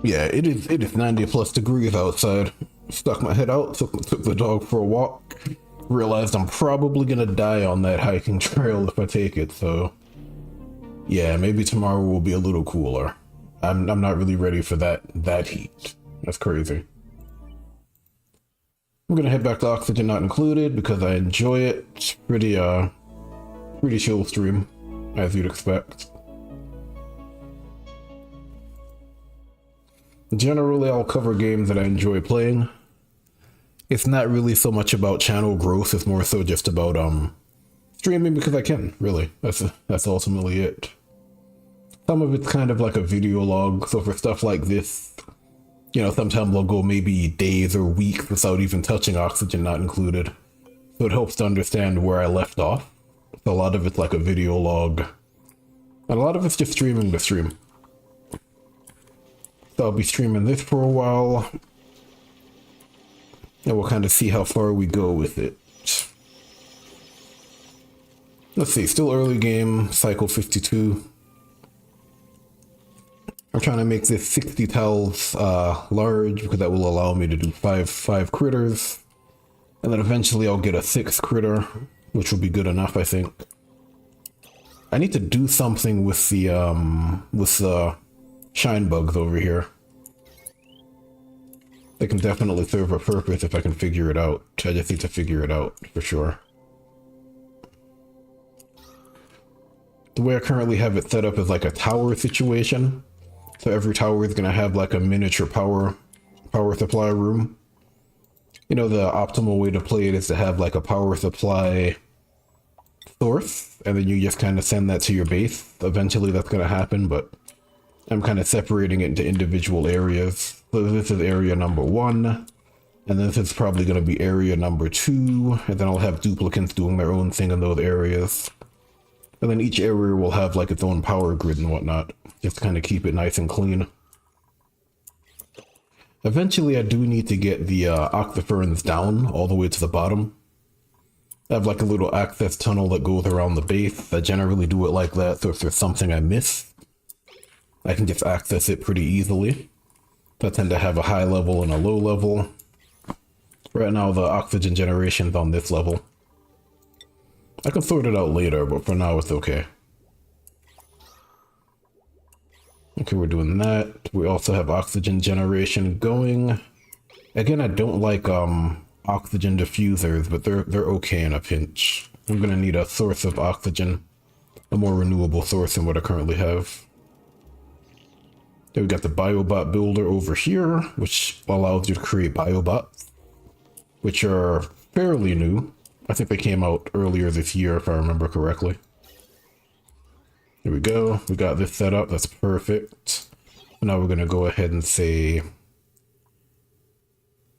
Yeah, it is 90 plus degrees outside. Stuck my head out, took the dog for a walk. Realized I'm probably gonna die on that hiking trail if I take it, so yeah, maybe tomorrow will be a little cooler. I'm not really ready for that heat. That's crazy. I'm gonna head back to Oxygen Not Included because I enjoy it. It's pretty chill stream, as you'd expect. Generally, I'll cover games that I enjoy playing. It's not really so much about channel growth, it's more so just about streaming because I can, really. That's ultimately it. Some of it's kind of like a video log, so for stuff like this, you know, sometimes I'll go maybe days or weeks without even touching Oxygen Not Included. So it helps to understand where I left off. So a lot of it's like a video log. And a lot of it's just streaming the stream. So I'll be streaming this for a while. And we'll kind of see how far we go with it. Let's see, still early game, cycle 52. I'm trying to make this 60 tiles large because that will allow me to do five critters. And then eventually I'll get a 6th critter, which will be good enough, I think. I need to do something with the shine bugs over here. They can definitely serve a purpose if I can figure it out. I just need to figure it out for sure. The way I currently have it set up is like a tower situation. So every tower is gonna have like a miniature power supply room. You know, the optimal way to play it is to have like a power supply source, and then you just kind of send that to your base. Eventually that's gonna happen, but I'm kind of separating it into individual areas. So this is area number 1, and this is probably gonna be area number 2, and then I'll have duplicates doing their own thing in those areas. And then each area will have like its own power grid and whatnot, just to kind of keep it nice and clean. Eventually I do need to get the octoferns down all the way to the bottom. I have like a little access tunnel that goes around the base. I generally do it like that, so if there's something I miss, I can just access it pretty easily. I tend to have a high level and a low level. Right now the oxygen generation's on this level. I can sort it out later, but for now it's okay. Okay, we're doing that. We also have oxygen generation going. Again, I don't like oxygen diffusers, but they're okay in a pinch. I'm gonna need a source of oxygen, a more renewable source than what I currently have. Then we got the biobot builder over here, which allows you to create biobots, which are fairly new. I think they came out earlier this year, if I remember correctly. Here we go. We got this set up. That's perfect. Now we're going to go ahead and say,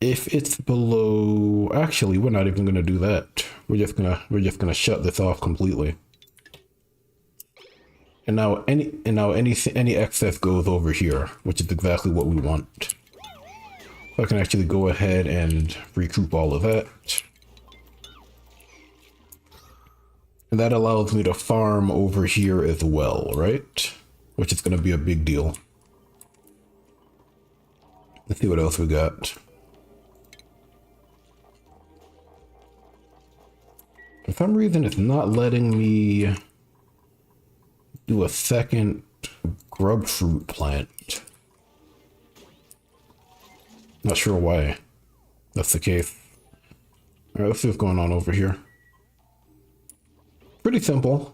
if it's below, actually, we're not even going to do that. We're just gonna shut this off completely. And now any excess goes over here, which is exactly what we want. So I can actually go ahead and recoup all of that. And that allows me to farm over here as well, right? Which is going to be a big deal. Let's see what else we got. For some reason, it's not letting me do a second grub fruit plant. Not sure why that's the case. All right, let's see what's going on over here. Pretty simple.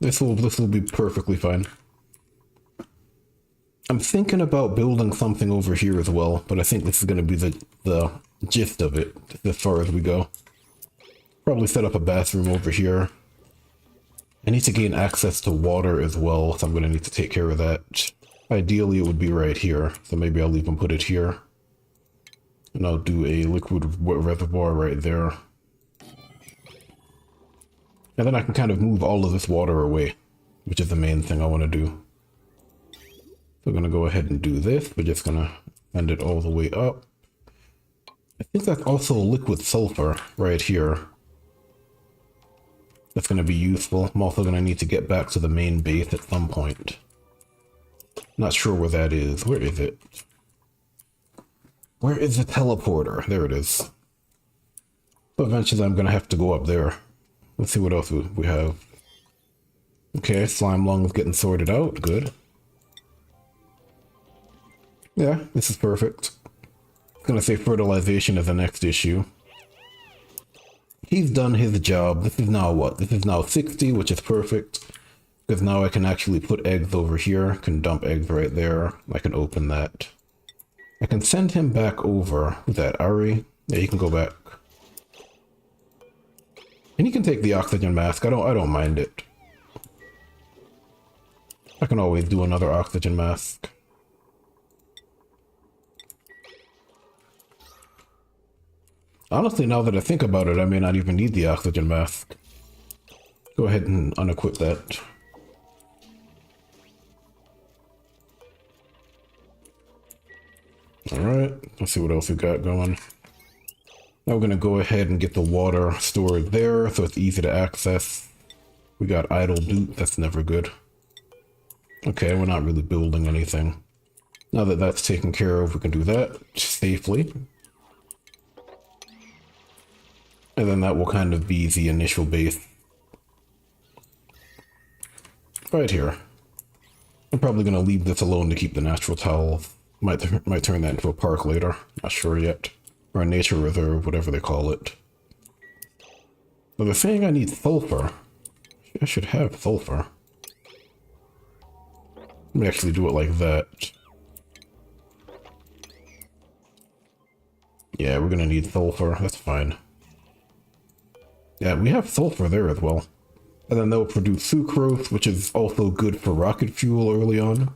This will be perfectly fine. I'm thinking about building something over here as well, but I think this is going to be the gist of it as far as we go. Probably set up a bathroom over here. I need to gain access to water as well, so I'm going to need to take care of that. Ideally, it would be right here, so maybe I'll even put it here. And I'll do a liquid reservoir right there. And then I can kind of move all of this water away, which is the main thing I want to do. So I'm going to go ahead and do this. We're just going to send it all the way up. I think that's also liquid sulfur right here. That's going to be useful. I'm also going to need to get back to the main base at some point. Not sure where that is. Where is it? Where is the teleporter? There it is. But eventually I'm gonna have to go up there. Let's see what else we have. Okay, slime lung is getting sorted out. Good. Yeah, this is perfect. I'm gonna say fertilization is the next issue. He's done his job. This is now what? This is now 60, which is perfect. Because now I can actually put eggs over here. Can dump eggs right there. I can open that. I can send him back over. Who's that? Ari? Yeah, he can go back. And he can take the oxygen mask. I don't mind it. I can always do another oxygen mask. Honestly, now that I think about it, I may not even need the oxygen mask. Go ahead and unequip that. Alright, let's see what else we got going. Now we're going to go ahead and get the water stored there so it's easy to access. We got idle loot, that's never good. Okay, we're not really building anything. Now that that's taken care of, we can do that safely. And then that will kind of be the initial base. Right here. I'm probably going to leave this alone to keep the natural towels. Might turn that into a park later. Not sure yet. Or a nature reserve, whatever they call it. But they're saying I need sulfur. I should have sulfur. Let me actually do it like that. Yeah, we're gonna need sulfur. That's fine. Yeah, we have sulfur there as well. And then they'll produce sucrose, which is also good for rocket fuel early on.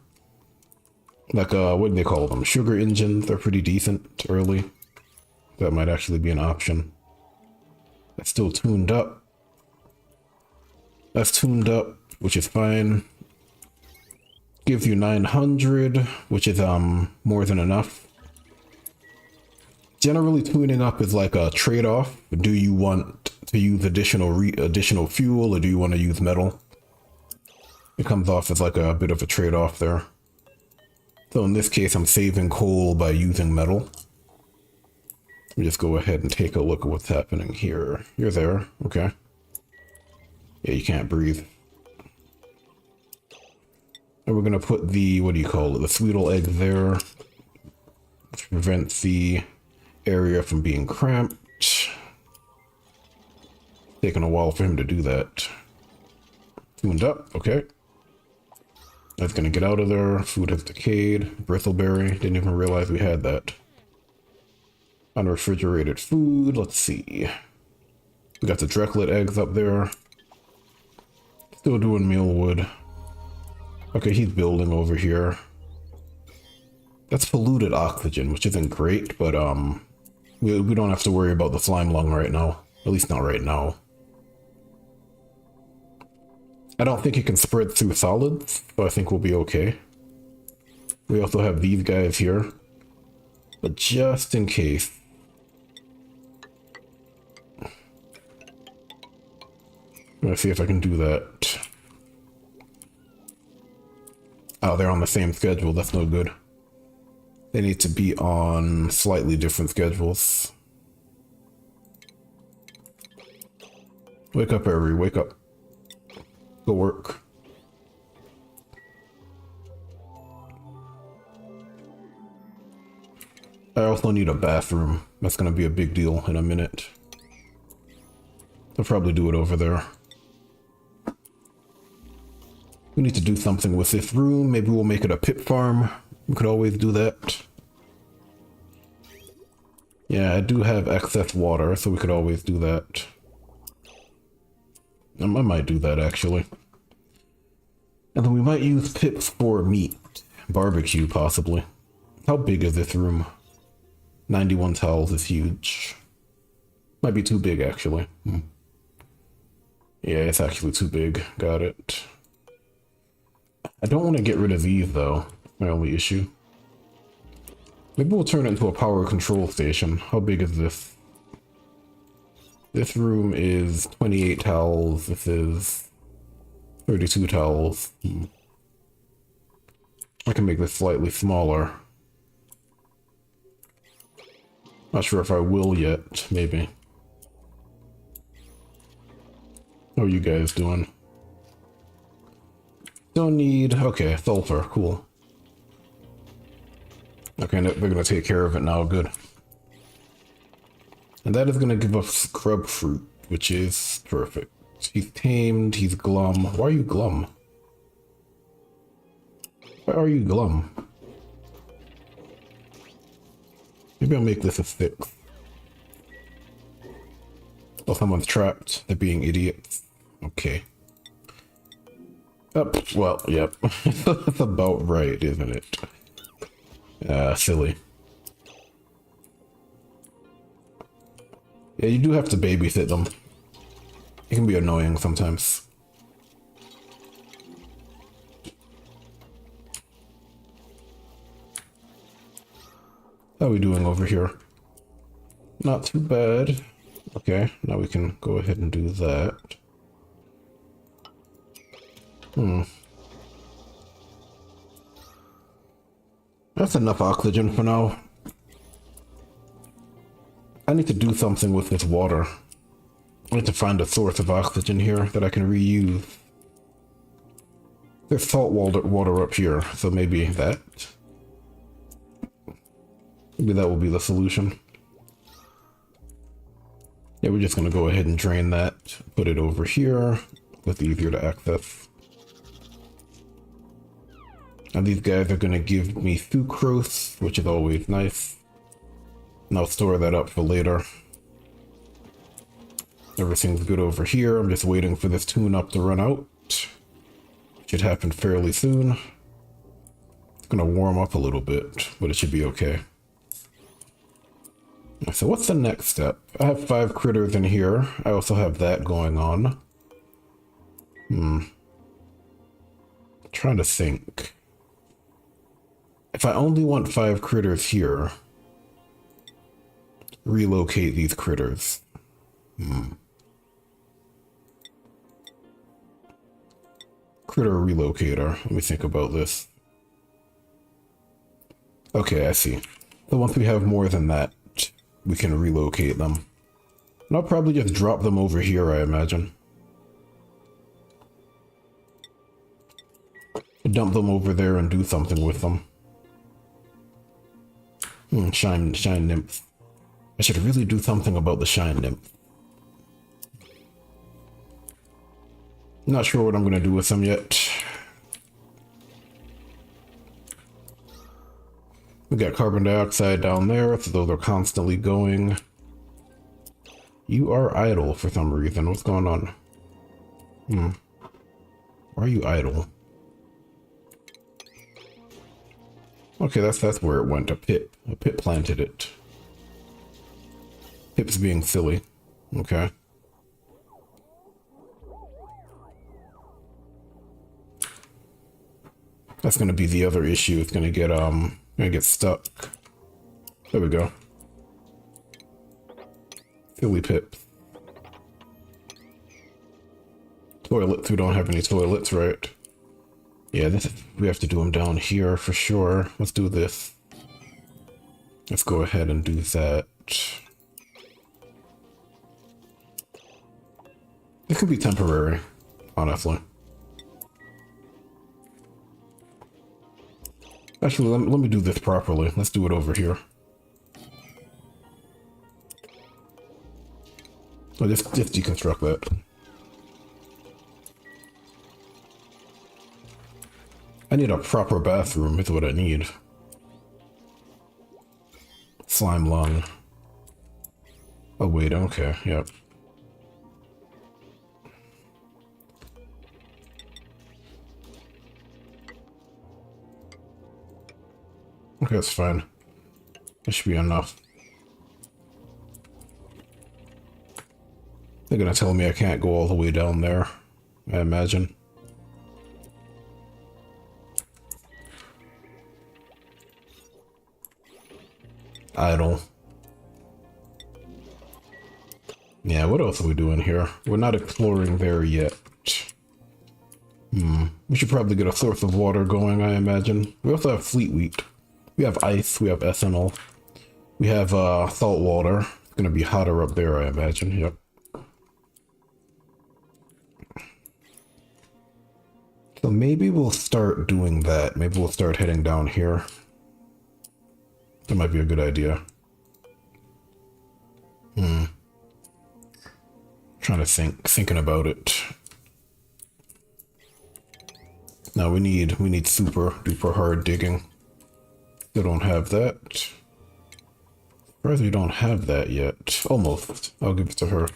Like, what do they call them? Sugar engines. They're pretty decent early. That might actually be an option. That's still tuned up. That's tuned up, which is fine. Gives you 900, which is more than enough. Generally, tuning up is like a trade-off. Do you want to use additional fuel, or do you want to use metal? It comes off as like a bit of a trade-off there. So in this case, I'm saving coal by using metal. Let me just go ahead and take a look at what's happening here. You're there, okay. Yeah, you can't breathe. And we're gonna put the, what do you call it, the Sweetle egg there. To prevent the area from being cramped. Taking a while for him to do that. Tuned up, okay. That's gonna get out of there. Food has decayed. Bristleberry, didn't even realize we had that. Unrefrigerated food, let's see. We got the Drecklet eggs up there. Still doing mealwood. Okay, he's building over here. That's polluted oxygen, which isn't great, but we don't have to worry about the slime lung right now. At least not right now. I don't think it can spread through solids, so I think we'll be okay. We also have these guys here. But just in case. I'm gonna see if I can do that. Oh, they're on the same schedule. That's no good. They need to be on slightly different schedules. Wake up, Ari. Wake up. Go work. I also need a bathroom. That's gonna be a big deal in a minute. I'll probably do it over there. We need to do something with this room. Maybe we'll make it a pit farm. We could always do that. Yeah, I do have excess water, so we could always do that. I might do that, actually. And then we might use pits for meat. Barbecue, possibly. How big is this room? 91 tiles is huge. Might be too big, actually. Yeah, it's actually too big. Got it. I don't want to get rid of these, though. My only issue. Maybe we'll turn it into a power control station. How big is this? This room is 28 towels. This is 32 towels. I can make this slightly smaller. Not sure if I will yet, maybe. How are you guys doing? Don't need... Okay, sulfur, cool. Okay, they're gonna take care of it now, good. And that is gonna give us scrub fruit, which is perfect. He's tamed, he's glum. Why are you glum? Why are you glum? Maybe I'll make this a 6. Oh, someone's trapped. They're being idiots. Okay. Well, yep. That's about right, isn't it? Silly. Yeah, you do have to babysit them. It can be annoying sometimes. How are we doing over here? Not too bad. Okay, now we can go ahead and do that. That's enough oxygen for now. I need to do something with this water. I need to find a source of oxygen here that I can reuse. There's salt water up here, so maybe that. Maybe that will be the solution. Yeah, we're just gonna go ahead and drain that, put it over here. That's easier to access. And these guys are gonna give me sucrose, which is always nice. And I'll store that up for later. Everything's good over here. I'm just waiting for this tune-up to run out. Should happen fairly soon. It's gonna warm up a little bit, but it should be okay. So what's the next step? I have 5 critters in here. I also have that going on. Trying to think. If I only want 5 critters here, relocate these critters. Critter relocator. Let me think about this. Okay, I see. So once we have more than that, we can relocate them. And I'll probably just drop them over here, I imagine. Dump them over there and do something with them. Shine nymph. I should really do something about the shine nymph. Not sure what I'm gonna do with them yet. We got carbon dioxide down there, so those are constantly going. You are idle for some reason. What's going on? Why are you idle? Okay, that's where it went. A pit. A pit planted it. Pip's being silly. Okay. That's gonna be the other issue. It's gonna get stuck. There we go. Silly Pips. Toilets. We don't have any toilets, right? Yeah, we have to do them down here for sure. Let's do this. Let's go ahead and do that. It could be temporary, honestly. Actually, let me do this properly. Let's do it over here. I'll just deconstruct that. I need a proper bathroom, is what I need. Slime lung. Oh wait, okay, yep. Okay, that's fine. That should be enough. They're gonna tell me I can't go all the way down there, I imagine. Idle. Yeah, what else are we doing here? We're not exploring there yet. We should probably get a source of water going, I imagine. We also have fleet wheat. We have ice, we have ethanol. We have salt water. It's gonna be hotter up there, I imagine. Yep. So maybe we'll start doing that. Maybe we'll start heading down here. That might be a good idea. Trying to thinking about it. Now we need super duper hard digging. Still don't have that. Surprised we don't have that yet. Almost. I'll give it to her.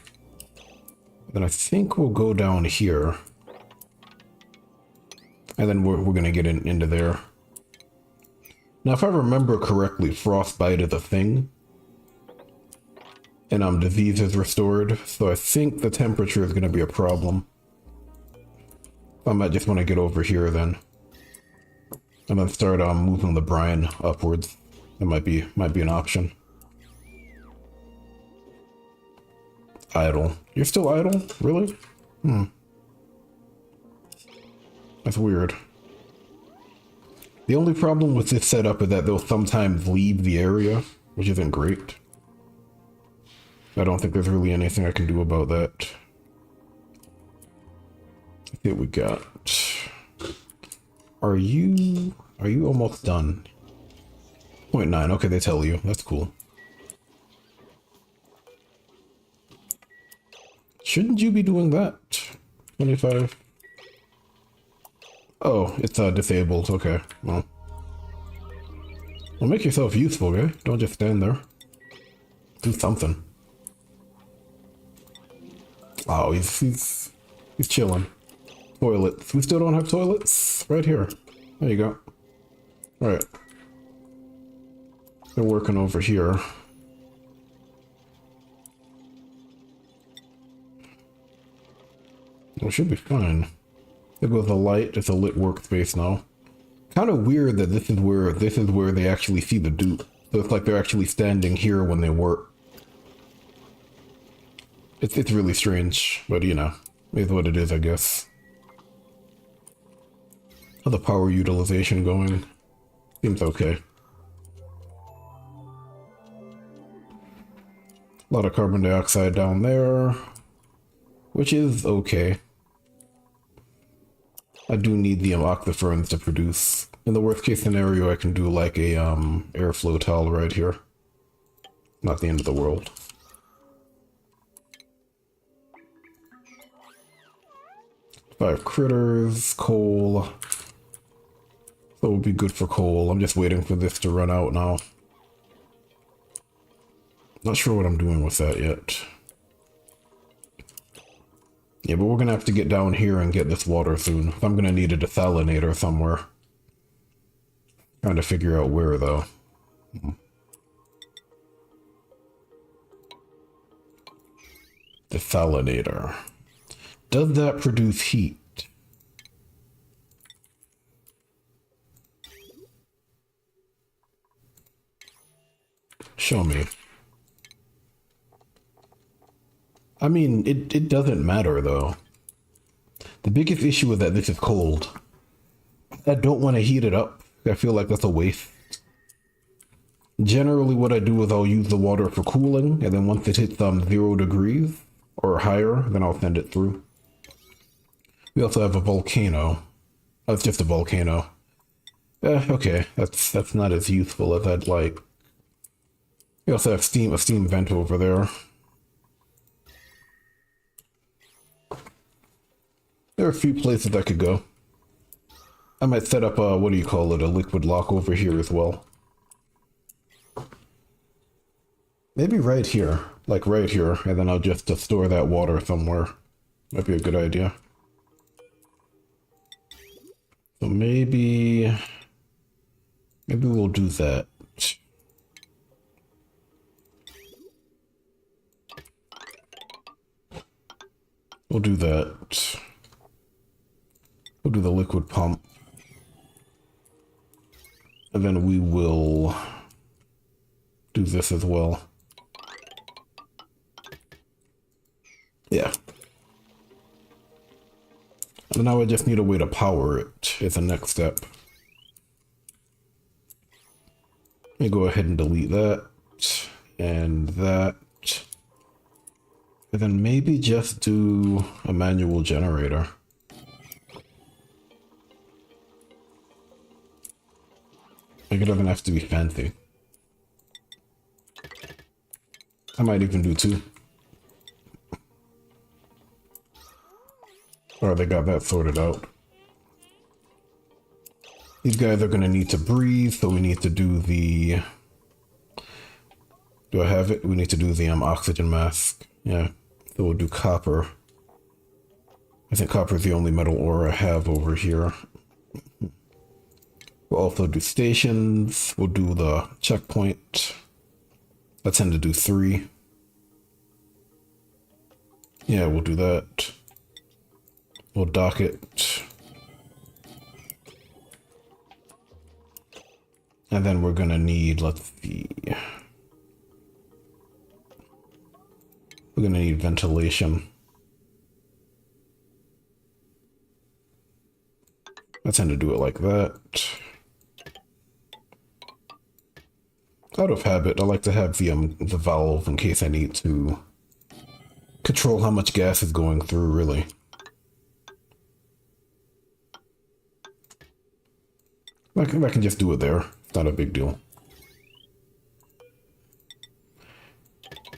Then I think we'll go down here. And then we're gonna get into there. Now, if I remember correctly, frostbite is a thing. And disease is restored. So I think the temperature is gonna be a problem. I might just want to get over here then. And then start moving the brine upwards. That might be an option. Idle. You're still idle? Really? That's weird. The only problem with this setup is that they'll sometimes leave the area, which isn't great. I don't think there's really anything I can do about that. Let's see what we got. Are you almost done? 0.9, okay, they tell you. That's cool. Shouldn't you be doing that? 25. Oh, it's disabled. Okay, well, make yourself useful, okay? Don't just stand there. Do something. Oh, he's chilling. Toilets. We still don't have toilets. Right here. There you go. All right. They're working over here. It should be fine. There goes the light. It's a lit workspace now. Kind of weird that this is where they actually see the dupe. So it's like they're actually standing here when they work. It's really strange, but you know, it's what it is, I guess. How's the power utilization going? Seems okay. A lot of carbon dioxide down there, which is okay. I do need the octoferns to produce. In the worst case scenario, I can do like a airflow towel right here. Not the end of the world. Five critters, coal. That would be good for coal. I'm just waiting for this to run out now. Not sure what I'm doing with that yet. Yeah, but we're gonna have to get down here and get this water soon. I'm gonna need a desalinator somewhere. Trying to figure out where though. Desalinator. Does that produce heat? Show me. I mean, it doesn't matter though. The biggest issue is that this is cold. I don't want to heat it up. I feel like that's a waste. Generally what I do is I'll use the water for cooling, and then once it hits 0 degrees or higher, then I'll send it through. We also have a volcano. Oh, it's just a volcano. Okay, that's not as useful as I'd like. We also have a steam vent over there. There are a few places I could go. I might set up a, what do you call it, a liquid lock over here as well. Maybe right here, like right here, and then I'll just store that water somewhere. Might be a good idea. So maybe we'll do that. We'll do that. We'll do the liquid pump. And then we will do this as well. Yeah. And So now I just need a way to power it is the next step. Let me go ahead and delete that and that. And then maybe just do a manual generator. Like it doesn't have to be fancy. I might even do two. Or they got that sorted out. These guys are going to need to breathe, so we need to do the... Do I have it? We need to do the oxygen mask. Yeah, so we'll do copper. I think copper is the only metal ore I have over here. We'll also do stations. We'll do the checkpoint. I tend to do 3. Yeah, we'll do that. We'll dock it. And then we're gonna need, let's see. We're gonna need ventilation. I tend to do it like that. Out of habit, I like to have the valve in case I need to control how much gas is going through, really. I can just do it there. It's not a big deal.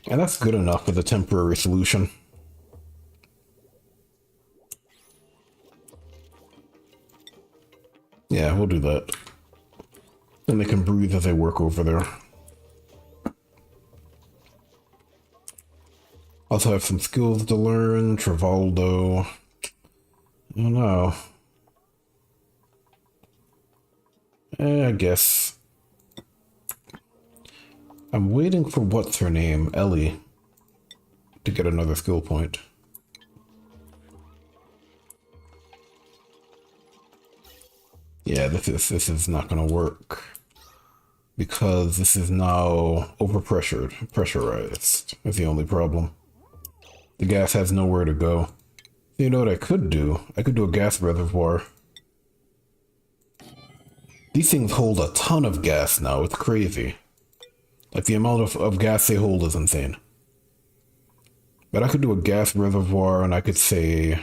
And that's good enough for the temporary solution. Yeah, we'll do that. And they can breathe as they work over there. Also have some skills to learn. Travaldo. I don't know. I guess. I'm waiting for what's her name, Ellie, to get another skill point. Yeah, this is not gonna work because this is now pressurized. That's the only problem. The gas has nowhere to go. You know what I could do? I could do a gas reservoir. These things hold a ton of gas now. It's crazy. Like the amount of gas they hold is insane. But I could do a gas reservoir and I could say,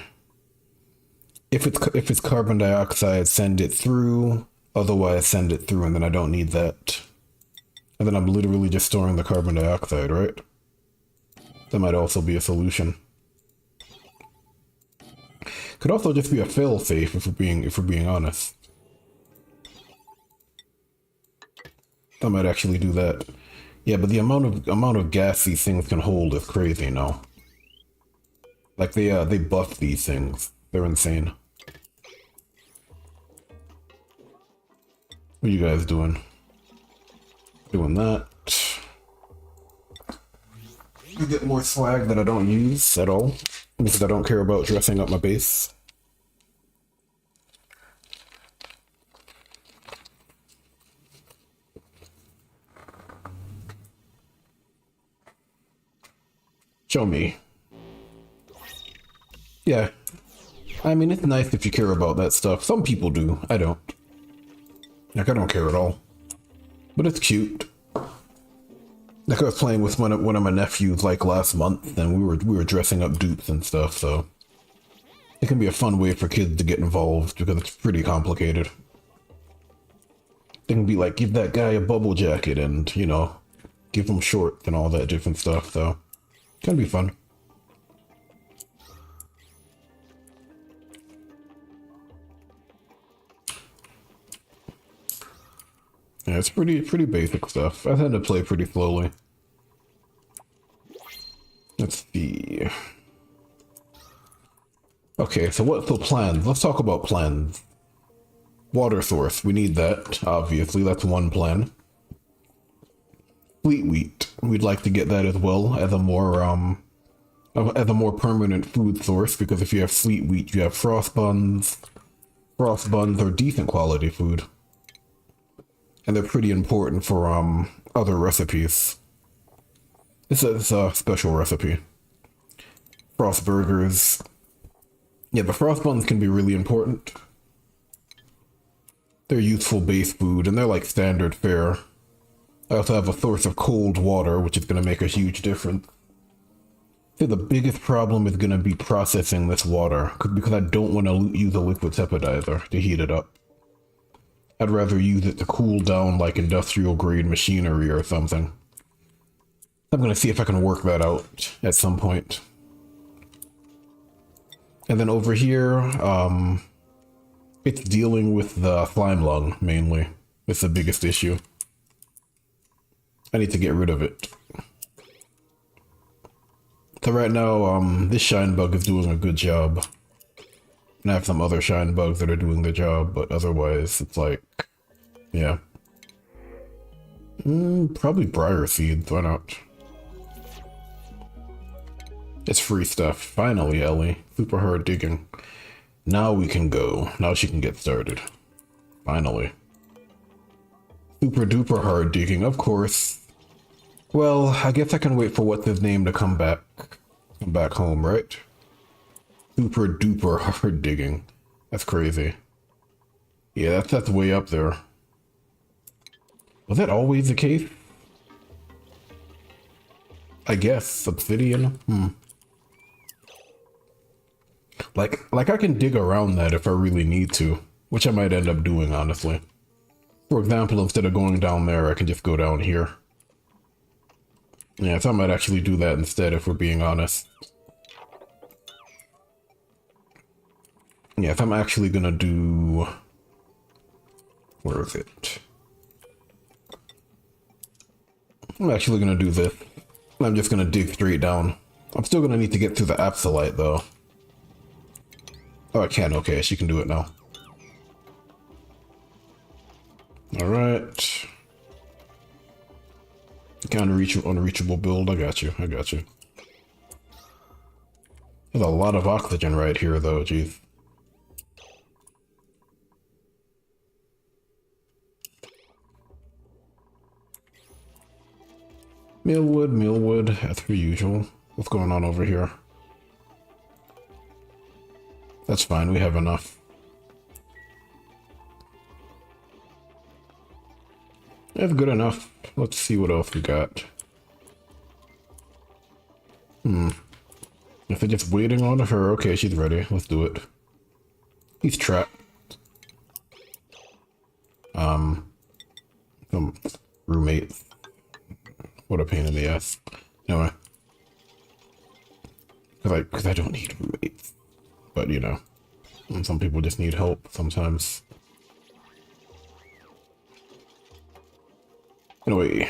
if it's carbon dioxide, send it through. Otherwise, send it through, and then I don't need that. And then I'm literally just storing the carbon dioxide, right? That might also be a solution. Could also just be a fail-safe if we're being honest. I might actually do that. Yeah, but the amount of gas these things can hold is crazy now. Like they buff these things. They're insane. What are you guys doing? Doing that. You get more swag that I don't use at all because I don't care about dressing up my base. Show me. Yeah. I mean, it's nice if you care about that stuff. Some people do. I don't. Like, I don't care at all. But it's cute. Like, I was playing with one of my nephews, like, last month, and we were dressing up dupes and stuff, so... It can be a fun way for kids to get involved, because it's pretty complicated. They can be like, give that guy a bubble jacket, and, you know, give him shorts and all that different stuff, so... It can be fun. Yeah, it's pretty basic stuff. I tend to play pretty slowly. Let's see. Okay, so what's the plan? Let's talk about plans. Water source, we need that, obviously. That's one plan. Fleet wheat, we'd like to get that as well as a more permanent food source, because if you have fleet wheat, you have frost buns. Frost buns are decent quality food. And they're pretty important for other recipes. It's a special recipe. Frost burgers. Yeah, the frost buns can be really important. They're useful base food, and they're like standard fare. I also have a source of cold water, which is going to make a huge difference. So the biggest problem is going to be processing this water, because I don't want to use a liquid tepidizer to heat it up. I'd rather use it to cool down like industrial grade machinery or something. I'm going to see if I can work that out at some point. And then over here, it's dealing with the slime lung, mainly. It's the biggest issue. I need to get rid of it. So right now, this shine bug is doing a good job. And I have some other shine bugs that are doing the job, but otherwise, it's like, yeah. Probably briar seeds, why not? It's free stuff. Finally, Ellie. Super hard digging. Now we can go. Now she can get started. Finally. Super duper hard digging, of course. Well, I guess I can wait for what's his name to come back. Come back home, right? Super duper hard digging. That's crazy. Yeah, that's way up there. Was that always the case? I guess. Obsidian? Like I can dig around that if I really need to, which I might end up doing, honestly. For example, instead of going down there, I can just go down here. Yeah, so I might actually do that instead, if we're being honest. Yeah, if I'm actually gonna do... Where is it? I'm actually gonna do this. I'm just gonna dig straight down. I'm still gonna need to get through the Absolite, though. Oh, I can. Okay, she can do it now. Alright. Unreachable build. I got you. I got you. There's a lot of oxygen right here, though. Jeez. Mealwood, as per usual. What's going on over here? That's fine, we have enough. That's good enough. Let's see what else we got. If they're just waiting on her, okay, she's ready. Let's do it. He's trapped. Some roommates. What a pain in the ass. Anyway. Because I don't need roommates. But, you know, some people just need help sometimes. Anyway.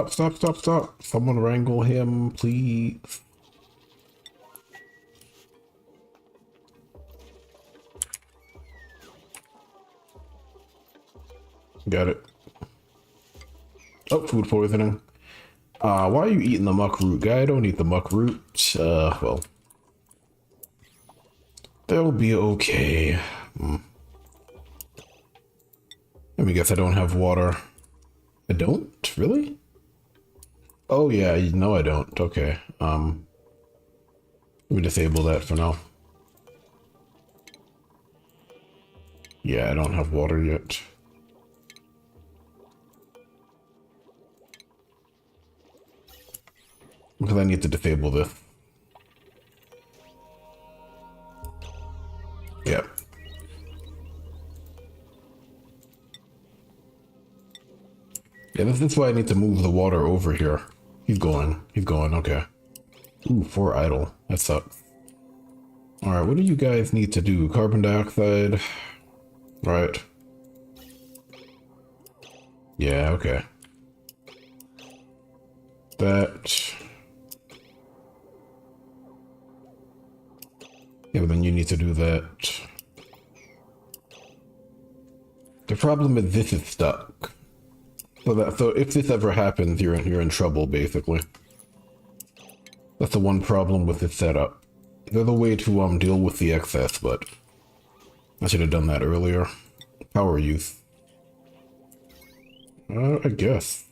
Stop. Someone wrangle him, please. Got it. Oh, food poisoning. Why are you eating the muck root, guy? I don't eat the muck root. Well. They'll be okay. Let me guess, I don't have water. I don't? Really? Oh yeah, no I don't. Okay. Let me disable that for now. Yeah, I don't have water yet. Because I need to disable this. Yeah. Yeah, this is why I need to move the water over here. He's going, okay. Ooh, 4 idle. That sucks. Alright, what do you guys need to do? Carbon dioxide. Right. Yeah, okay. That. Yeah, but then you need to do that. The problem is this is stuck. So if this ever happens, you're in trouble, basically. That's the one problem with this setup. There's a way to deal with the excess, but I should have done that earlier. Power use. I guess.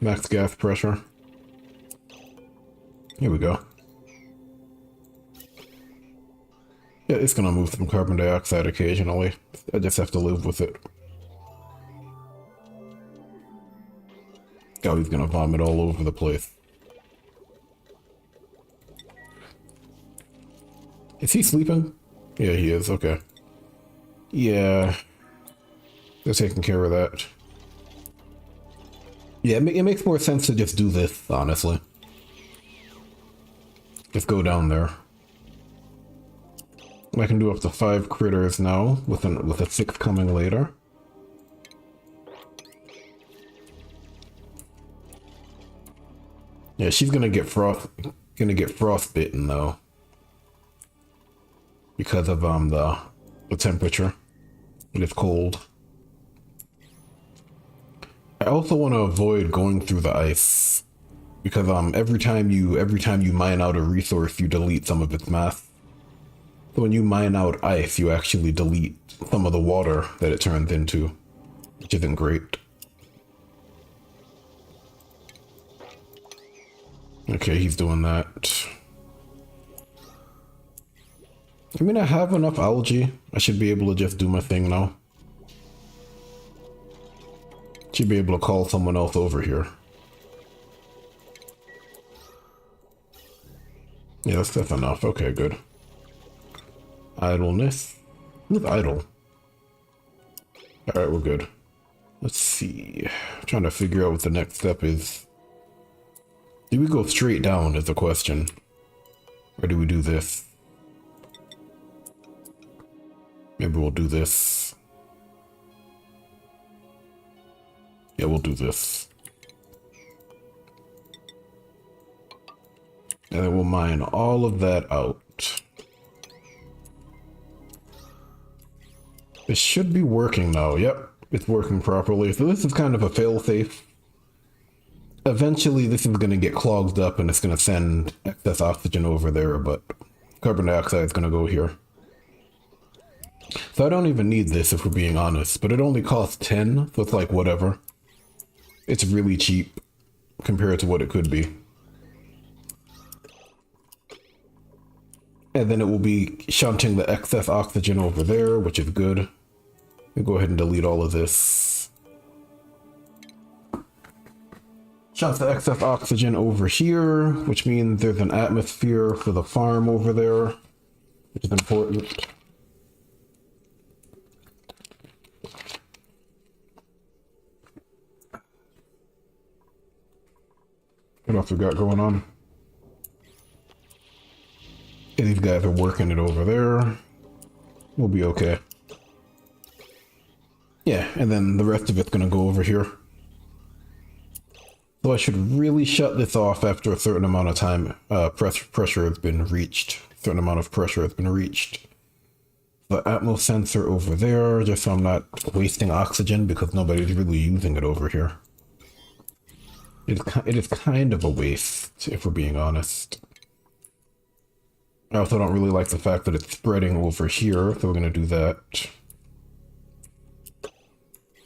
Max gas pressure. Here we go. it's gonna move some carbon dioxide occasionally. I just have to live with it. Oh, he's gonna vomit all over the place. Is he sleeping? Yeah, he is. Okay. Yeah. They're taking care of that. Yeah, it makes more sense to just do this, honestly. Just go down there. I can do up to 5 critters now, with a 6th coming later. Yeah, she's gonna get frostbitten though, because of the temperature. It is cold. I also want to avoid going through the ice, because every time you mine out a resource, you delete some of its mass. So when you mine out ice, you actually delete some of the water that it turns into, which isn't great. Okay, he's doing that. I mean, I have enough algae. I should be able to just do my thing now. Should be able to call someone else over here. Yeah, that's enough. Okay, good. Idleness. Who's idle? Alright, we're good. Let's see. I'm trying to figure out what the next step is. Do we go straight down is the question? Or do we do this? Maybe we'll do this. Yeah, we'll do this. And then we'll mine all of that out. It should be working now. Yep, it's working properly. So this is kind of a fail-safe. Eventually this is going to get clogged up and it's going to send excess oxygen over there, but carbon dioxide is going to go here. So I don't even need this if we're being honest, but it only costs 10, so it's like whatever. It's really cheap compared to what it could be. And then it will be shunting the excess oxygen over there, which is good. We'll go ahead and delete all of this. Shunt the excess oxygen over here, which means there's an atmosphere for the farm over there, which is important. What else we got going on? Yeah, these guys are working it over there. We'll be okay. Yeah, and then the rest of it's gonna go over here. So I should really shut this off after a certain amount of time. Pressure has been reached. A certain amount of pressure has been reached. The Atmos sensor over there, just so I'm not wasting oxygen because nobody's really using it over here. It is kind of a waste, if we're being honest. I also don't really like the fact that it's spreading over here, so we're going to do that.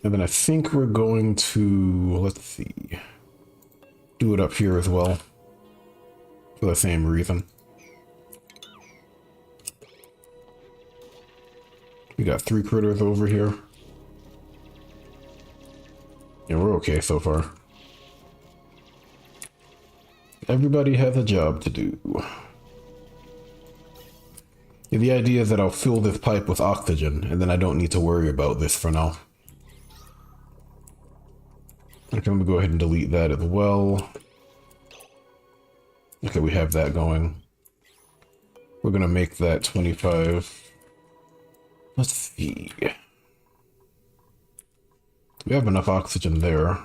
And then I think we're going to, let's see, do it up here as well, for the same reason. We got 3 critters over here. Yeah, we're okay so far. Everybody has a job to do. Yeah, the idea is that I'll fill this pipe with oxygen, and then I don't need to worry about this for now. Okay, I'm gonna go ahead and delete that as well. Okay, we have that going. We're gonna make that 25. Let's see. We have enough oxygen there.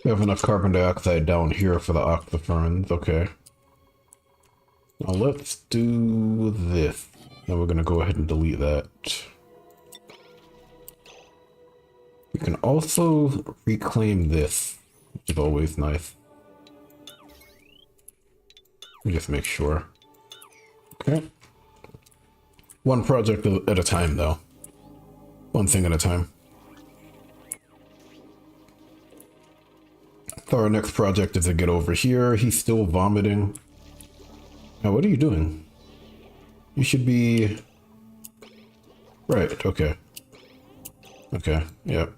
We have enough carbon dioxide down here for the octoferns. Okay. Now let's do this. Then we're gonna go ahead and delete that. We can also reclaim this, which is always nice. Let me just make sure. Okay. One project at a time, though. One thing at a time. So our next project is to get over here. He's still vomiting. Now, what are you doing? You should be Right, okay. Okay, yep.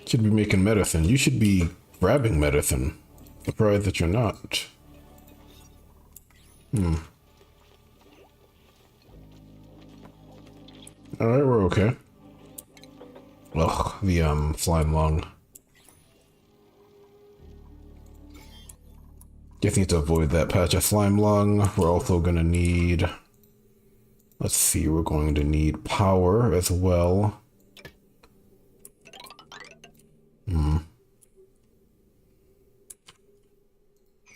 Should be making medicine. You should be grabbing medicine. Surprised that you're not. Alright, we're okay. Ugh, the slime lung. Just need to avoid that patch of slime lung. We're also gonna need... Let's see, we're going to need power as well. How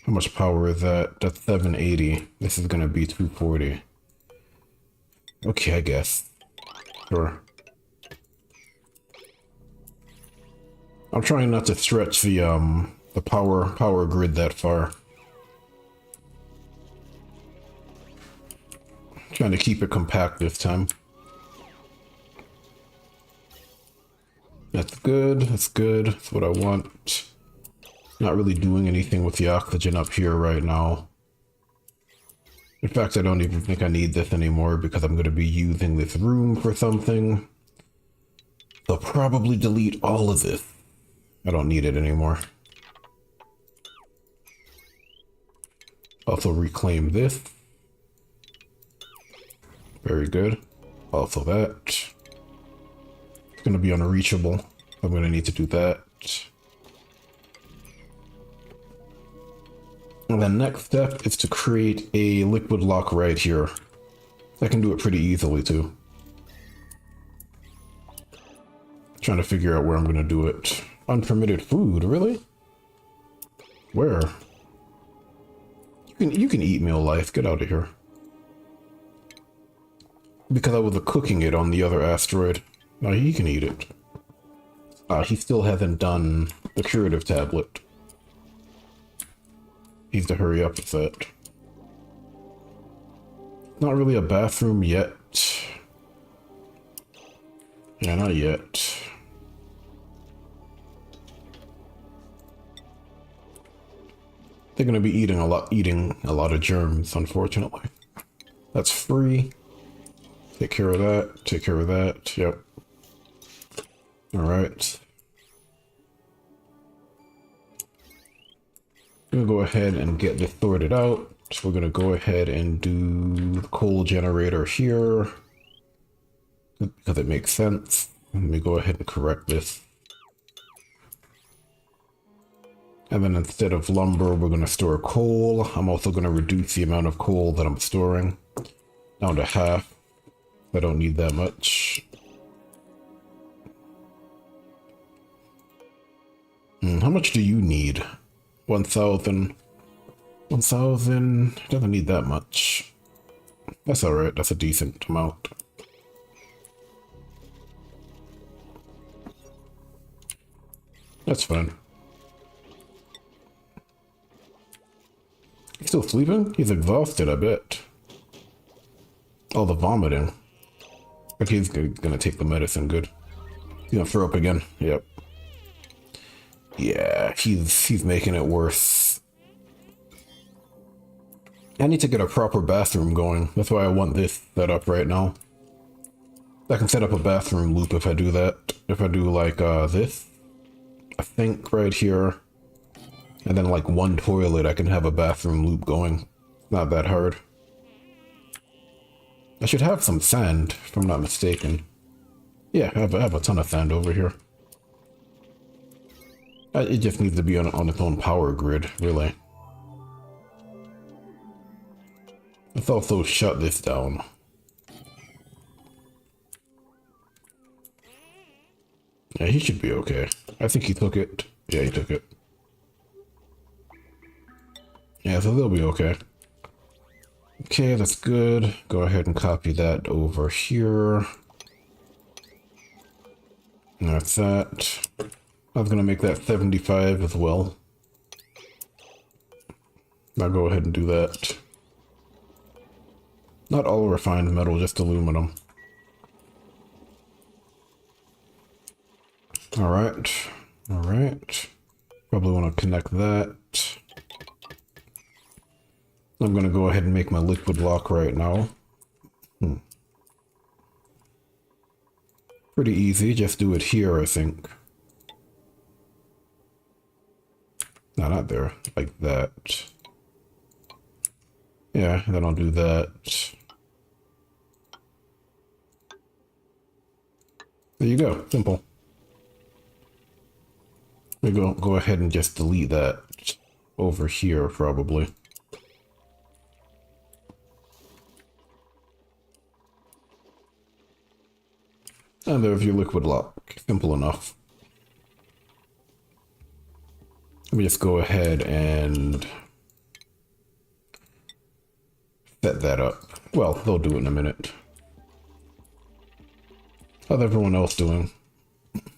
much power is that? That's 780. This is gonna be 240. Okay, I guess. Sure. I'm trying not to stretch the power grid that far. Trying to keep it compact this time. That's good, that's good. That's what I want. Not really doing anything with the oxygen up here right now. In fact, I don't even think I need this anymore because I'm going to be using this room for something. I'll probably delete all of this. I don't need it anymore. Also reclaim this. Very good. Also that. It's going to be unreachable. I'm going to need to do that. And the next step is to create a liquid lock right here. I can do it pretty easily too. Trying to figure out where I'm going to do it. Unpermitted food, really? Where? You can eat meal life. Get out of here. Because I was cooking it on the other asteroid. No, he can eat it. He still hasn't done the curative tablet. Needs to hurry up with that. Not really a bathroom yet. Yeah, not yet. They're gonna be eating a lot of germs, unfortunately. That's free. Take care of that. Take care of that. Yep. All right. I'm gonna go ahead and get this sorted out. So we're gonna go ahead and do the coal generator here because it makes sense. Let me go ahead and correct this. And then instead of lumber, we're gonna store coal. I'm also gonna reduce the amount of coal that I'm storing down to half. I don't need that much. How much do you need? 1,000. 1,000. Doesn't need that much. That's alright. That's a decent amount. That's fine. He's still sleeping? He's exhausted, I bet. Oh, the vomiting. Okay, he's gonna take the medicine. Good. He's gonna throw up again. Yep. Yeah, he's making it worse. I need to get a proper bathroom going. That's why I want this set up right now. I can set up a bathroom loop if I do that. If I do like this. A sink right here. And then like one toilet, I can have a bathroom loop going. Not that hard. I should have some sand, if I'm not mistaken. Yeah, I have a ton of sand over here. It just needs to be on its own power grid, really. Let's also shut this down. Yeah, he should be okay. I think he took it. Yeah, he took it. Yeah, so they'll be okay. Okay, that's good. Go ahead and copy that over here. And that's that. I was gonna make that 75 as well. I'll go ahead and do that. Not all refined metal, just aluminum. Alright. Alright. Probably want to connect that. I'm gonna go ahead and make my liquid lock right now. Pretty easy, just do it here, I think. No, not there, like that. Yeah, then I'll do that. There you go, simple. We go ahead and just delete that over here, probably. And there's your liquid lock. Simple enough. Let me just go ahead and set that up. Well, they'll do it in a minute. How's everyone else doing?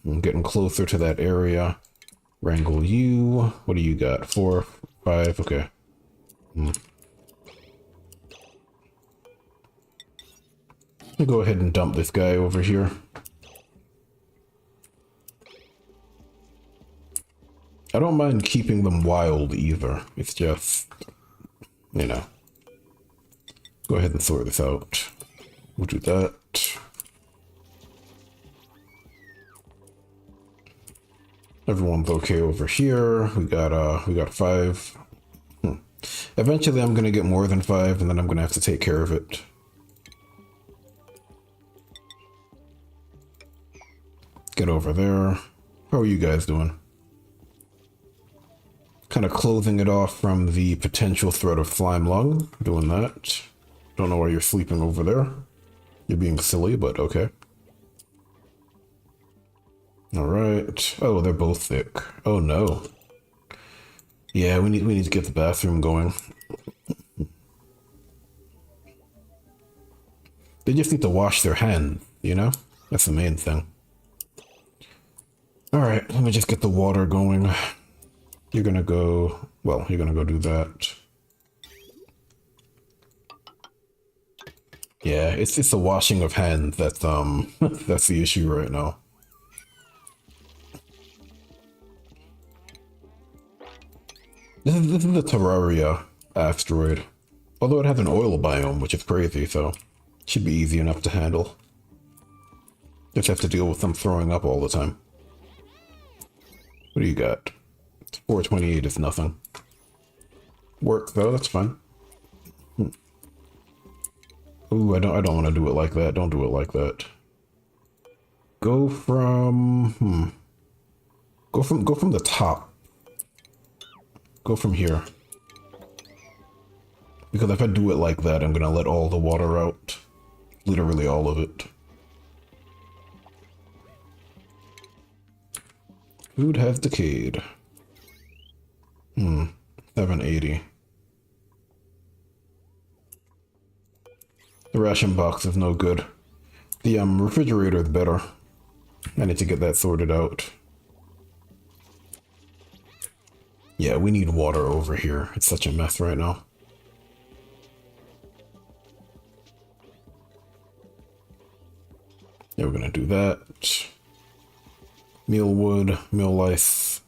I'm getting closer to that area. Wrangle you. What do you got? 4, 5, okay. I'll go ahead and dump this guy over here. I don't mind keeping them wild either. It's just, you know. Go ahead and sort this out. We'll do that. Everyone's okay over here. We got 5. Eventually I'm gonna get more than 5 and then I'm gonna have to take care of it. Get over there. How are you guys doing? Kind of closing it off from the potential threat of slime lung. Doing that. Don't know why you're sleeping over there. You're being silly, but okay. Alright. Oh, they're both thick. Oh no. Yeah, we need to get the bathroom going. They just need to wash their hands, you know? That's the main thing. Alright, let me just get the water going. You're gonna go... Well, you're gonna go do that. Yeah, it's the washing of hands that's that's the issue right now. This is the Terraria asteroid. Although it has an oil biome, which is crazy, so should be easy enough to handle. Just have to deal with them throwing up all the time. What do you got? 428 is nothing. Work though, that's fine. Ooh, I don't want to do it like that. Don't do it like that. Go from Go from the top. Go from here. Because if I do it like that, I'm gonna let all the water out. Literally all of it. Food has decayed. 780. The ration box is no good. The refrigerator is better. I need to get that sorted out. Yeah, we need water over here. It's such a mess right now. Yeah, we're gonna do that. Meal wood, meal lice.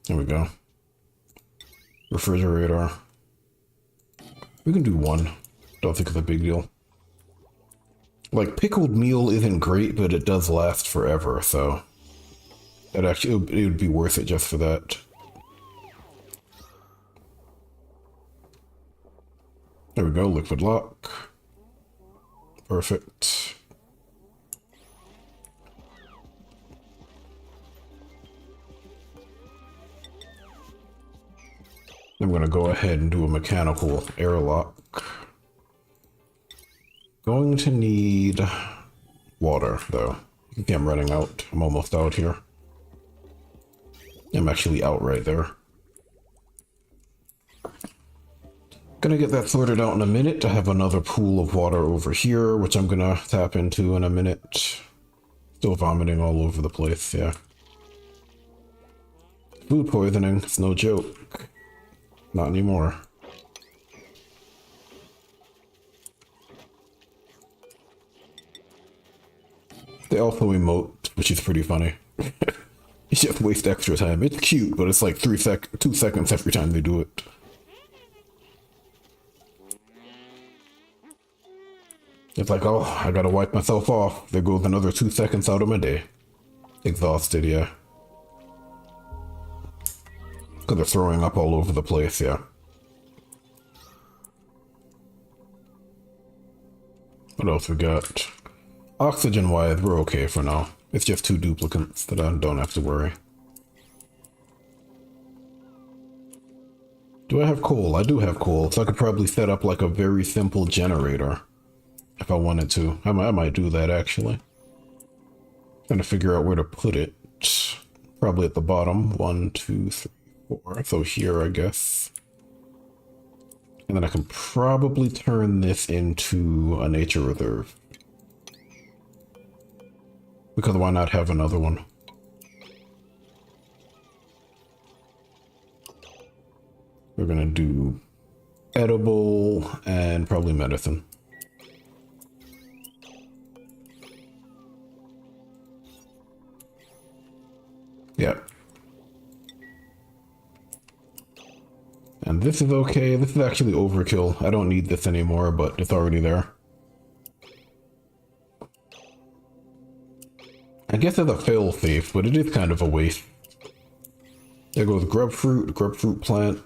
There we go. Refrigerator. We can do one. Don't think it's a big deal. Like, pickled meal isn't great, but it does last forever, so... It would be worth it just for that. There we go, liquid lock. Perfect. I'm gonna go ahead and do a mechanical airlock. Going to need water, though. I think I'm running out. I'm almost out here. I'm actually out right there. Gonna get that sorted out in a minute. I have another pool of water over here, which I'm gonna tap into in a minute. Still vomiting all over the place, yeah. Food poisoning, it's no joke. Not anymore. They also emote, which is pretty funny. You just waste extra time. It's cute, but it's like 2 seconds every time they do it. It's like, oh, I gotta wipe myself off. There goes another 2 seconds out of my day. Exhausted, yeah. Because they're throwing up all over the place, yeah. What else we got? Oxygen-wise, we're okay for now. It's just 2 duplicates that I don't have to worry. Do I have coal? I do have coal, so I could probably set up like a very simple generator if I wanted to. I might do that actually. Trying to figure out where to put it. Probably at the bottom. 1, 2, 3, 4. So here, I guess. And then I can probably turn this into a nature reserve. Because why not have another one? We're gonna do edible and probably medicine. Yeah. And this is okay. This is actually overkill. I don't need this anymore, but it's already there. I guess it's a fail-safe, but it is kind of a waste. There goes grubfruit plant.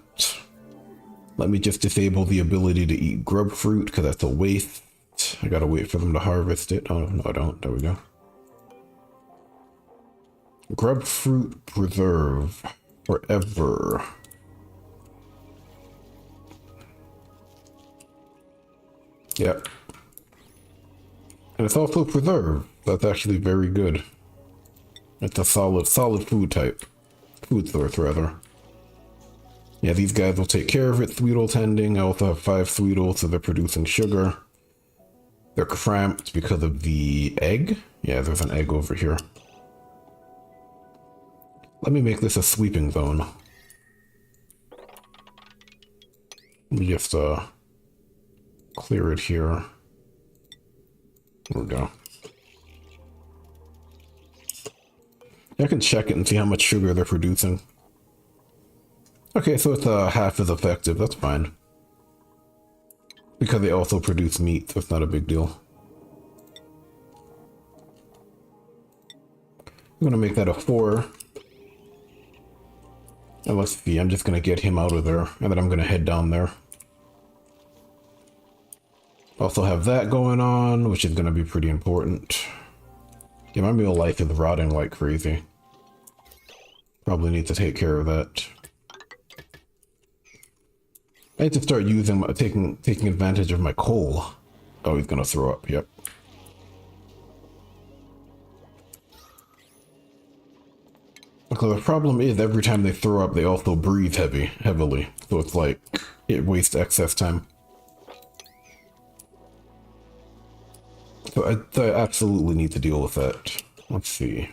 Let me just disable the ability to eat grubfruit, because that's a waste. I gotta wait for them to harvest it. Oh, no, I don't. There we go. Grubfruit preserve forever. Yep. And it's also preserved. That's actually very good. It's a solid food type. Food source, rather. Yeah, these guys will take care of it. Sweetle tending. I also have 5 Sweetles, so they're producing sugar. They're cramped because of the egg. Yeah, there's an egg over here. Let me make this a sweeping zone. Let me just clear it here. There we go. I can check it and see how much sugar they're producing. Okay, so it's half as effective. That's fine. Because they also produce meat, so it's not a big deal. I'm gonna make that a 4. And let's see, I'm just gonna get him out of there, and then I'm gonna head down there. Also have that going on, which is gonna be pretty important. Yeah, my meal life is rotting like crazy. Probably need to take care of that. I need to start using taking advantage of my coal. Oh, he's gonna throw up. Yep. Okay, the problem is every time they throw up, they also breathe heavily. So it's like it wastes excess time. So I absolutely need to deal with that. Let's see.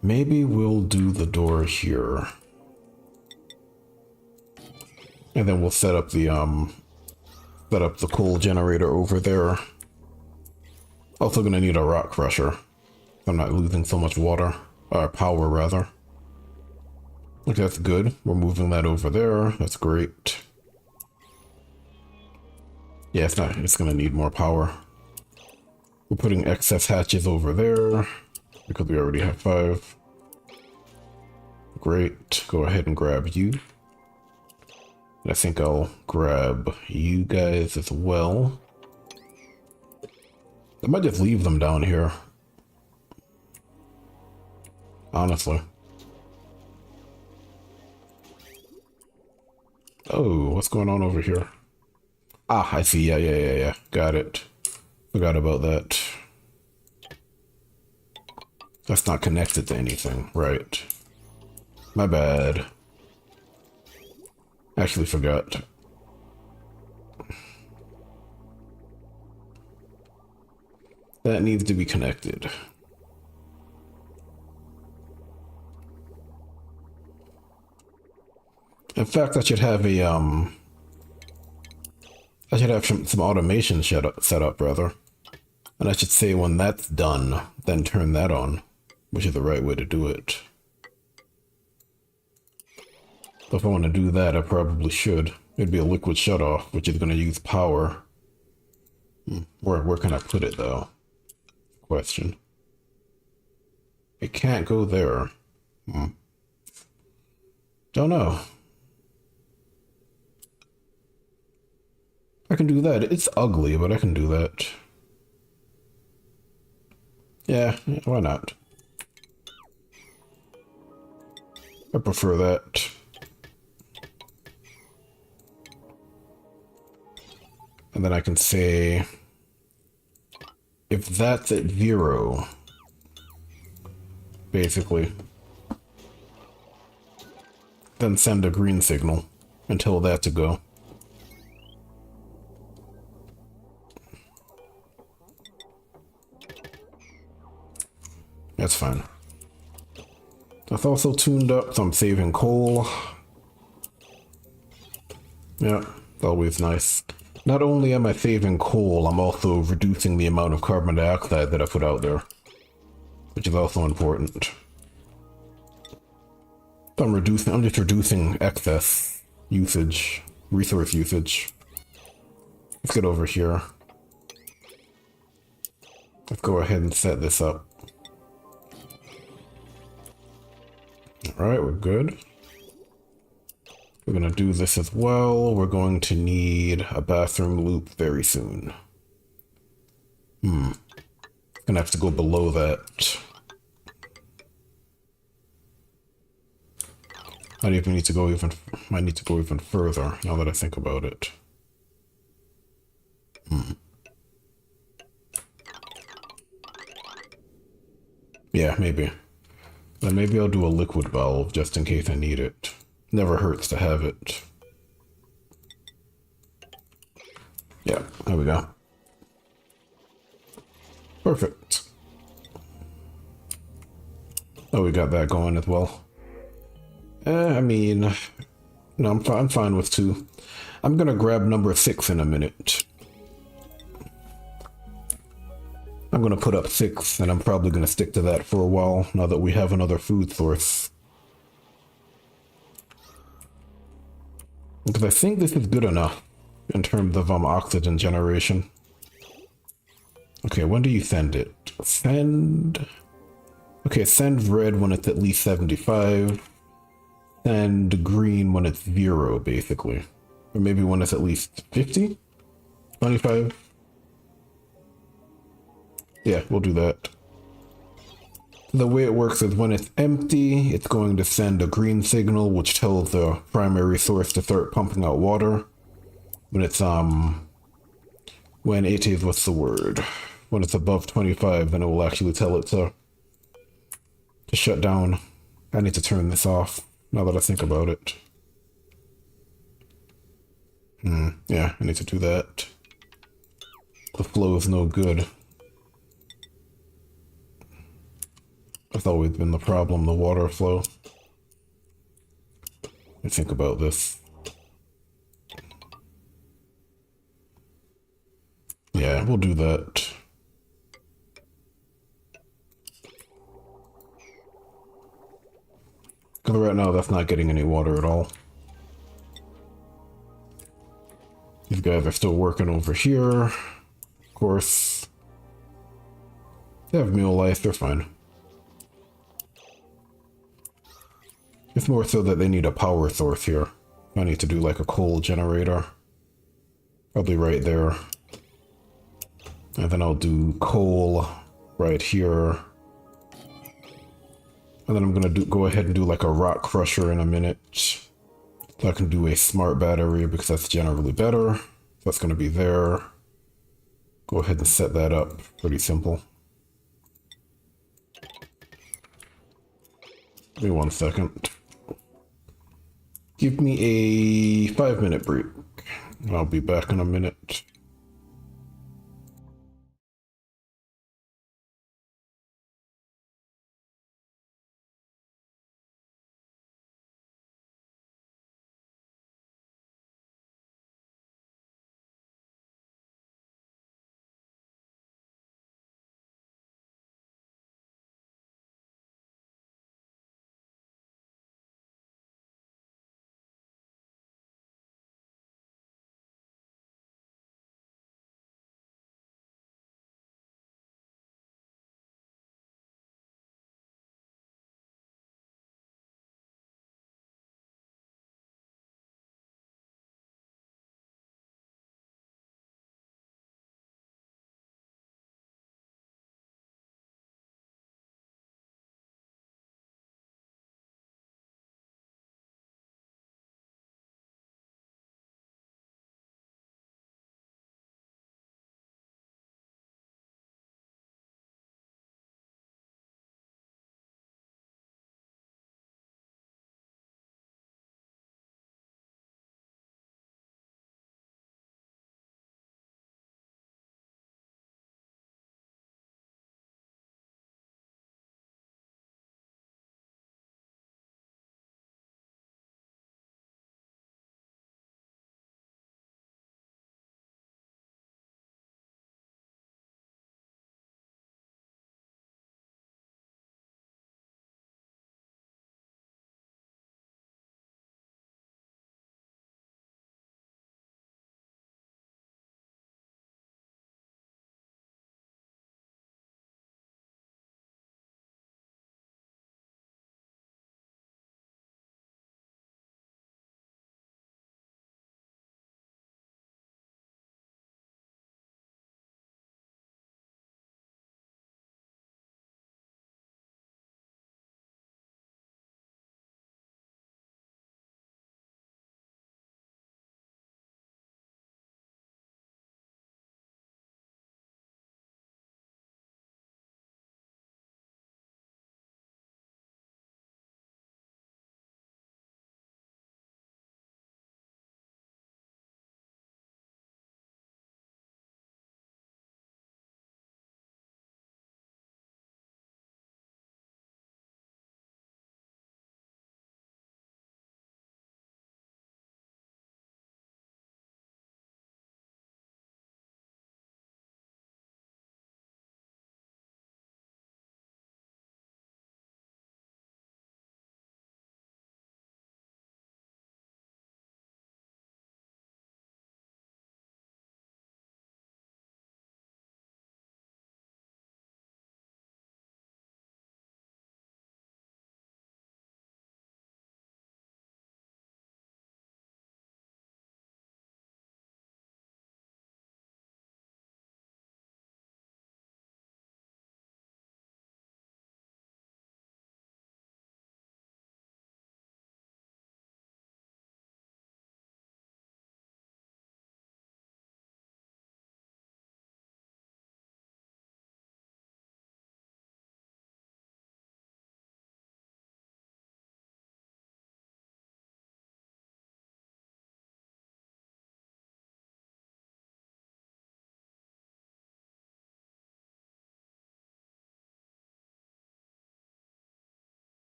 Maybe we'll do the door here. And then we'll set up the coal generator over there. Also gonna need a rock crusher. I'm not losing so much water, power rather. Okay, that's good. We're moving that over there. That's great. Yeah, it's gonna need more power. We're putting excess hatches over there because we already have 5. Great. Go ahead and grab you. I think I'll grab you guys as well. I might just leave them down here. Honestly. Oh, what's going on over here? Ah, I see. Yeah. Got it. Forgot about that. That's not connected to anything. Right. My bad. Actually forgot. That needs to be connected. In fact, I should have a I should have some automation set up rather. And I should say when that's done, then turn that on. which is the right way to do it. If I want to do that, I probably should. It'd be a liquid shutoff, which is going to use power. Where can I put it, though? Question. It can't go there. Don't know. I can do that. It's ugly, but I can do that. Yeah, why not? I prefer that. And then I can say, if that's at 0, basically, then send a green signal and tell that to go. That's fine. That's also tuned up, so I'm saving coal. Yeah, always nice. Not only am I saving coal, I'm also reducing the amount of carbon dioxide that I put out there, which is also important. So I'm just reducing excess usage, resource usage. Let's get over here. Let's go ahead and set this up. Alright, we're good. We're going to do this as well. We're going to need a bathroom loop very soon. Gonna have to go below that. I need to go even further now that I think about it. Yeah, maybe. Then maybe I'll do a liquid valve just in case I need it. Never hurts to have it. Yeah, there we go. Perfect. Oh, we got that going as well. I mean, no, I'm fine with 2. I'm gonna grab number 6 in a minute. I'm gonna put up 6, and I'm probably gonna stick to that for a while, now that we have another food source. Because I think this is good enough in terms of oxygen generation. Okay, when do you send it? Send... Okay, send red when it's at least 75. Send green when it's 0, basically. Or maybe when it's at least 50? 25? Yeah, we'll do that. The way it works is when it's empty, it's going to send a green signal, which tells the primary source to start pumping out water. When it's, when it is, what's the word? When it's above 25, then it will actually tell it to shut down. I need to turn this off, now that I think about it. Yeah, I need to do that. The flow is no good. That's always been the problem, the water flow. I think about this. Yeah, we'll do that. Because right now that's not getting any water at all. These guys are still working over here. Of course. They have meal life, they're fine. It's more so that they need a power source here. I need to do like a coal generator. Probably right there. And then I'll do coal right here. And then I'm gonna go ahead and do like a rock crusher in a minute. So I can do a smart battery because that's generally better. That's gonna be there. Go ahead and set that up. Pretty simple. Give me 1 second. Give me a 5-minute break. I'll be back in a minute.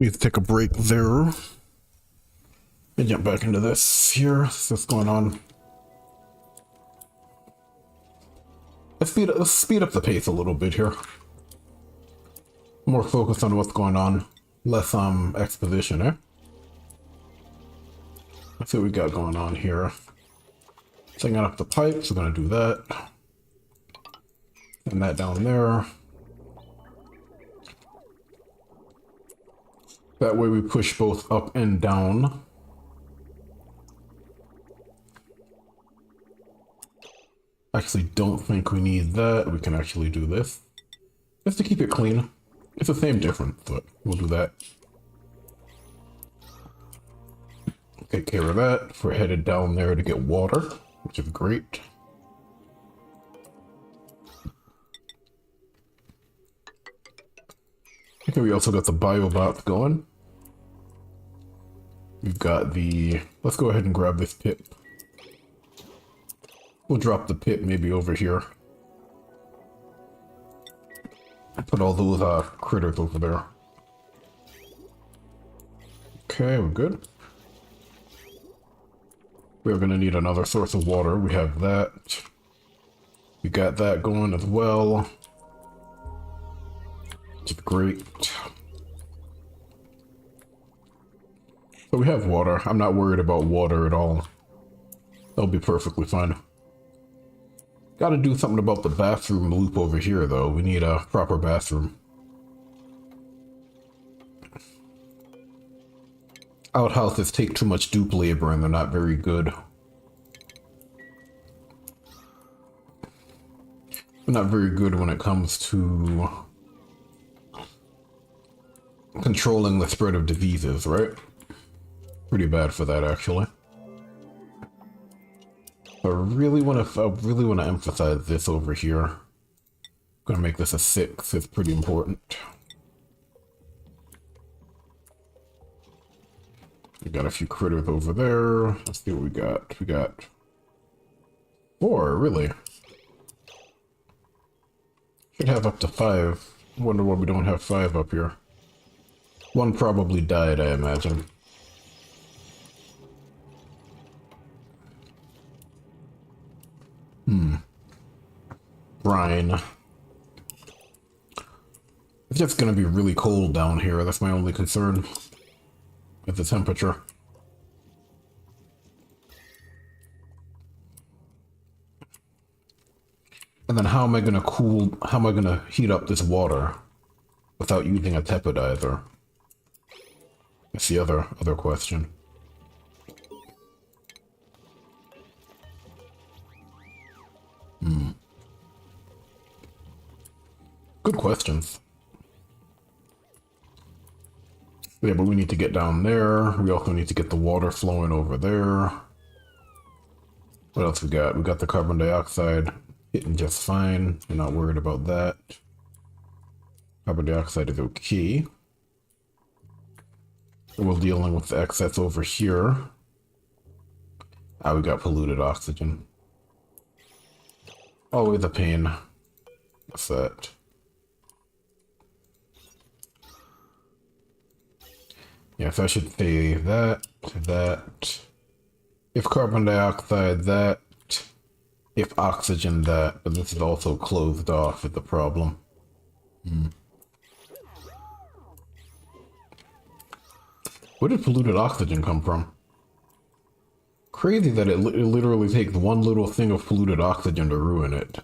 Need to take a break there. Let me jump back into this here. What's going on? Let's speed up the pace a little bit here. More focused on what's going on. Less exposition, eh? Let's see what we got going on here. Setting up the pipes, we're gonna do that. And that down there. That way we push both up and down. Actually don't think we need that. We can actually do this. Just to keep it clean. It's the same difference, but we'll do that. Take care of that. We're headed down there to get water, which is great. Okay, we also got the biobot going. We've got the... Let's go ahead and grab this pip. We'll drop the pip maybe over here. Put all those critters over there. Okay, we're good. We're gonna need another source of water. We have that. We got that going as well. Which is great. So we have water. I'm not worried about water at all. That'll be perfectly fine. Gotta do something about the bathroom loop over here, though. We need a proper bathroom. Outhouses take too much dupe labor and they're not very good. They're not very good when it comes to controlling the spread of diseases, right? Pretty bad for that, actually. I really want to emphasize this over here. I'm gonna make this a 6. It's pretty important. We got a few critters over there. Let's see what we got. We got 4, really. Should have up to 5. Wonder why we don't have 5 up here. 1 probably died, I imagine. Brine. It's just gonna be really cold down here. That's my only concern with the temperature. And then how am I gonna heat up this water without using a tepidizer? That's the other question. Good questions. Yeah, but we need to get down there. We also need to get the water flowing over there. What else we got? We got the carbon dioxide hitting just fine. We're not worried about that. Carbon dioxide is okay. We're dealing with the excess over here. Ah, we got polluted oxygen. Always a pain. What's that? Yes, I should say that. If carbon dioxide, that. If oxygen, that. But this is also closed off with the problem. Where did polluted oxygen come from? Crazy that it literally takes one little thing of polluted oxygen to ruin it.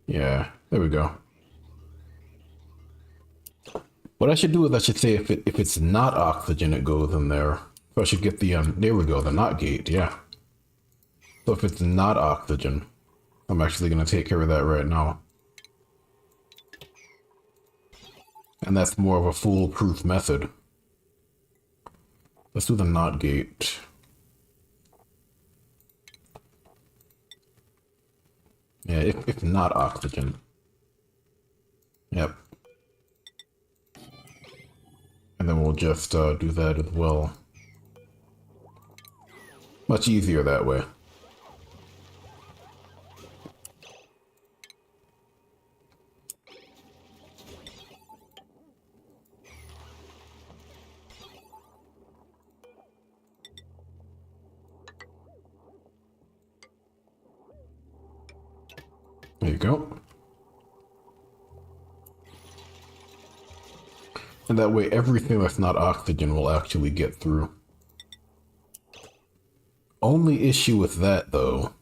Yeah, there we go. What I should do is I should say if it's not oxygen, it goes in there. So I should get the, there we go, the not gate, yeah. So if it's not oxygen, I'm actually going to take care of that right now. And that's more of a foolproof method. Let's do the not gate. Yeah, if not oxygen. Yep. And then we'll just do that as well. Much easier that way. There you go. And that way everything that's not oxygen will actually get through. Only issue with that, though,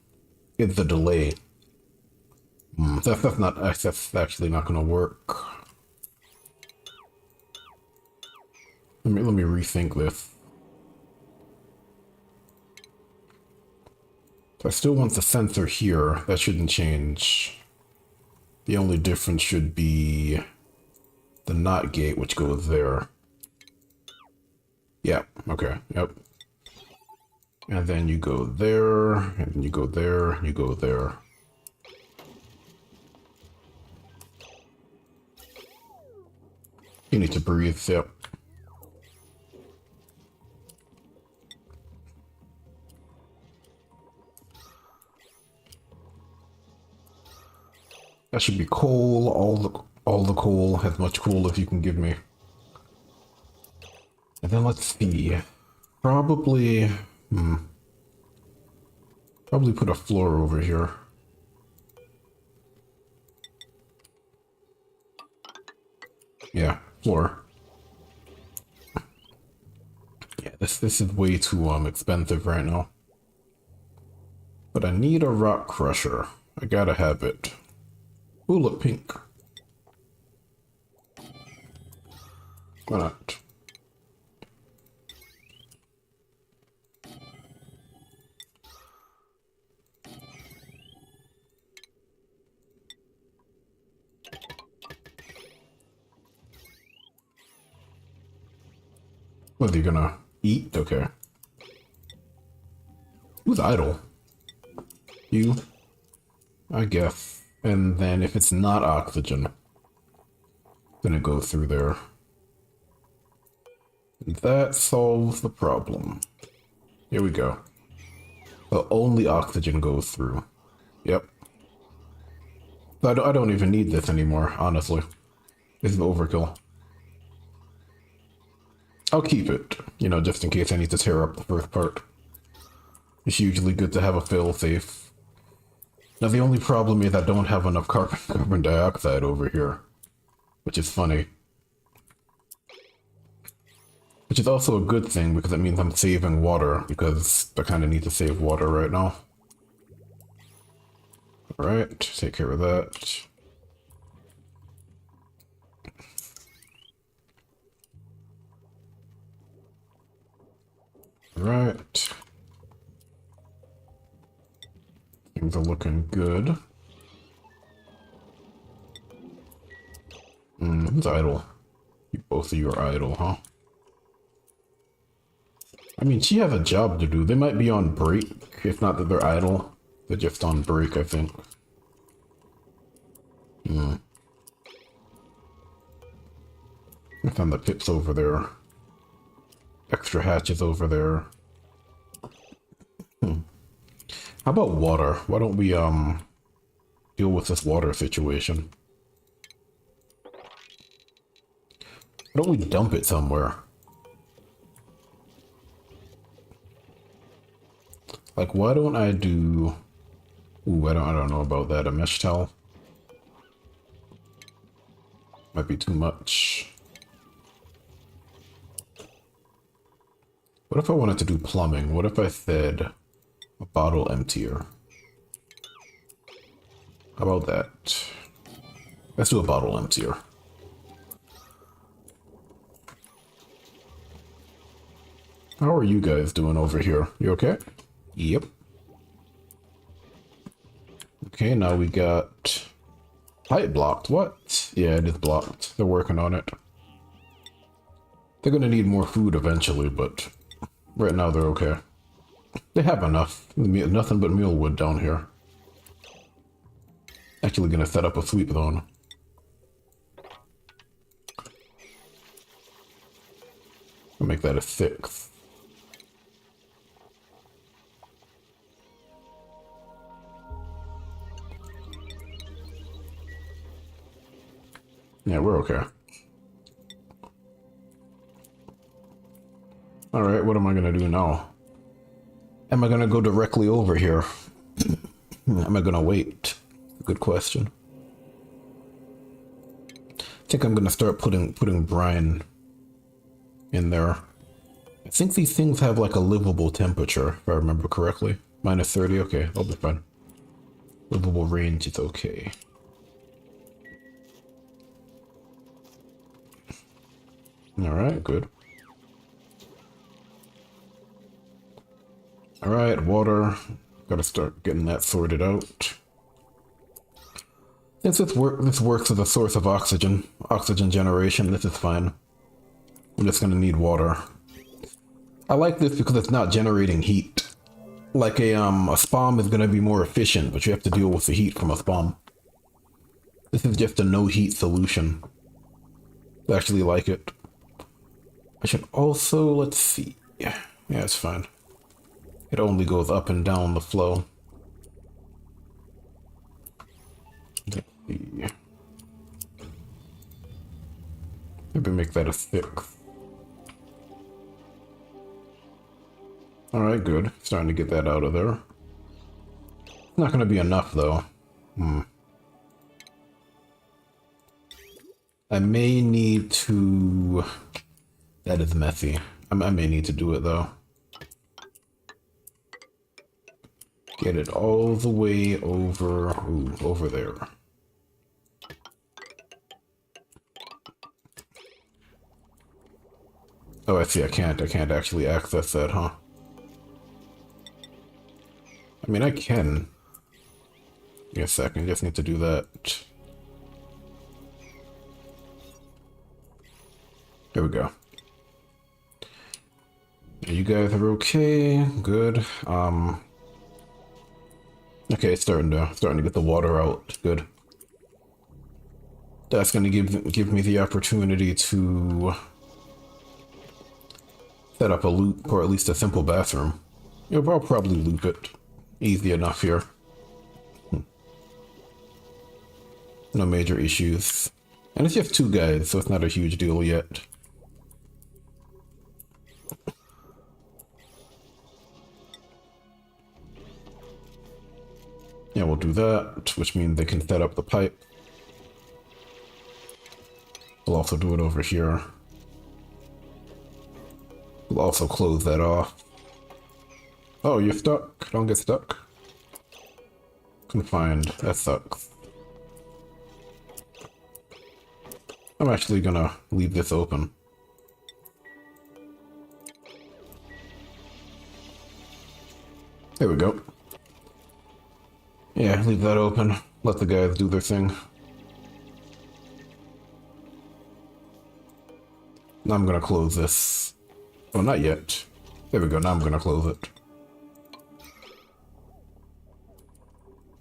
is the delay. That's actually not gonna work. Let me rethink this. So I still want the sensor here. That shouldn't change. The only difference should be the NOT gate, which goes there. Yeah, okay, yep. And then you go there, and then you go there, and you go there. You need to breathe, yep. That should be coal, all the coal, as much coal as you can give me. And then let's see. Probably put a floor over here. Yeah, floor. Yeah, this is way too expensive right now. But I need a rock crusher. I gotta have it. Ooh, look, pink. Why not? What, are you gonna eat? Okay. Who's idle? You? I guess. And then if it's not oxygen, then it goes through there. And that solves the problem. Here we go. So only oxygen goes through. Yep. I don't even need this anymore, honestly. This is overkill. I'll keep it, you know, just in case I need to tear up the first part. It's usually good to have a fail-safe. Now the only problem is I don't have enough carbon dioxide over here, which is funny. Which is also a good thing because it means I'm saving water, because I kind of need to save water right now. Alright, take care of that. Right. Things are looking good. Who's idle? Both of you are idle, huh? I mean, she has a job to do. They might be on break. If not that they're idle, they're just on break, I think. I found the pips over there. Extra hatches over there. How about water? Why don't we deal with this water situation? Why don't we dump it somewhere? Like, why don't I do... Ooh, I don't know about that. A mesh towel? Might be too much. What if I wanted to do plumbing? What if I said a bottle emptier? How about that? Let's do a bottle emptier. How are you guys doing over here? You okay? Yep. Okay, now we got pipe blocked. What? Yeah, it is blocked. They're working on it. They're gonna need more food eventually, but right now they're okay. They have enough. Nothing but mealwood down here. Actually gonna set up a sweep zone. I'll make that a 6. Yeah, we're okay. Alright, what am I gonna do now? Am I gonna go directly over here? Am I gonna wait? Good question. I think I'm gonna start putting brine in there. I think these things have like a livable temperature, if I remember correctly. -30, okay, that'll be fine. Livable range is okay. Alright, good. Alright, water. Gotta start getting that sorted out. Since this works as a source of oxygen generation, this is fine. I'm just gonna need water. I like this because it's not generating heat. Like a SPOM is gonna be more efficient, but you have to deal with the heat from a SPOM. This is just a no heat solution. I actually like it. I should also, let's see. Yeah, it's fine. It only goes up and down the flow. Let's see. Maybe make that a 6. Alright, good. Starting to get that out of there. Not gonna be enough, though. I may need to... That is messy. I may need to do it, though. Get it all the way over... Ooh, over there. Oh, I see. I can't actually access that, huh? I mean, I can. Give me a second. Just need to do that. There we go. You guys are okay. Good. Okay, it's starting to get the water out. Good. That's gonna give me the opportunity to set up a loop, or at least a simple bathroom. I'll probably loop it. Easy enough here. No major issues. And it's just 2 guys, so it's not a huge deal yet. Yeah, we'll do that, which means they can set up the pipe. We'll also do it over here. We'll also close that off. Oh, you're stuck. Don't get stuck. Confined. That sucks. I'm actually gonna leave this open. There we go. Yeah, leave that open. Let the guys do their thing. Now I'm gonna close this. Oh, not yet. There we go. Now I'm gonna close it.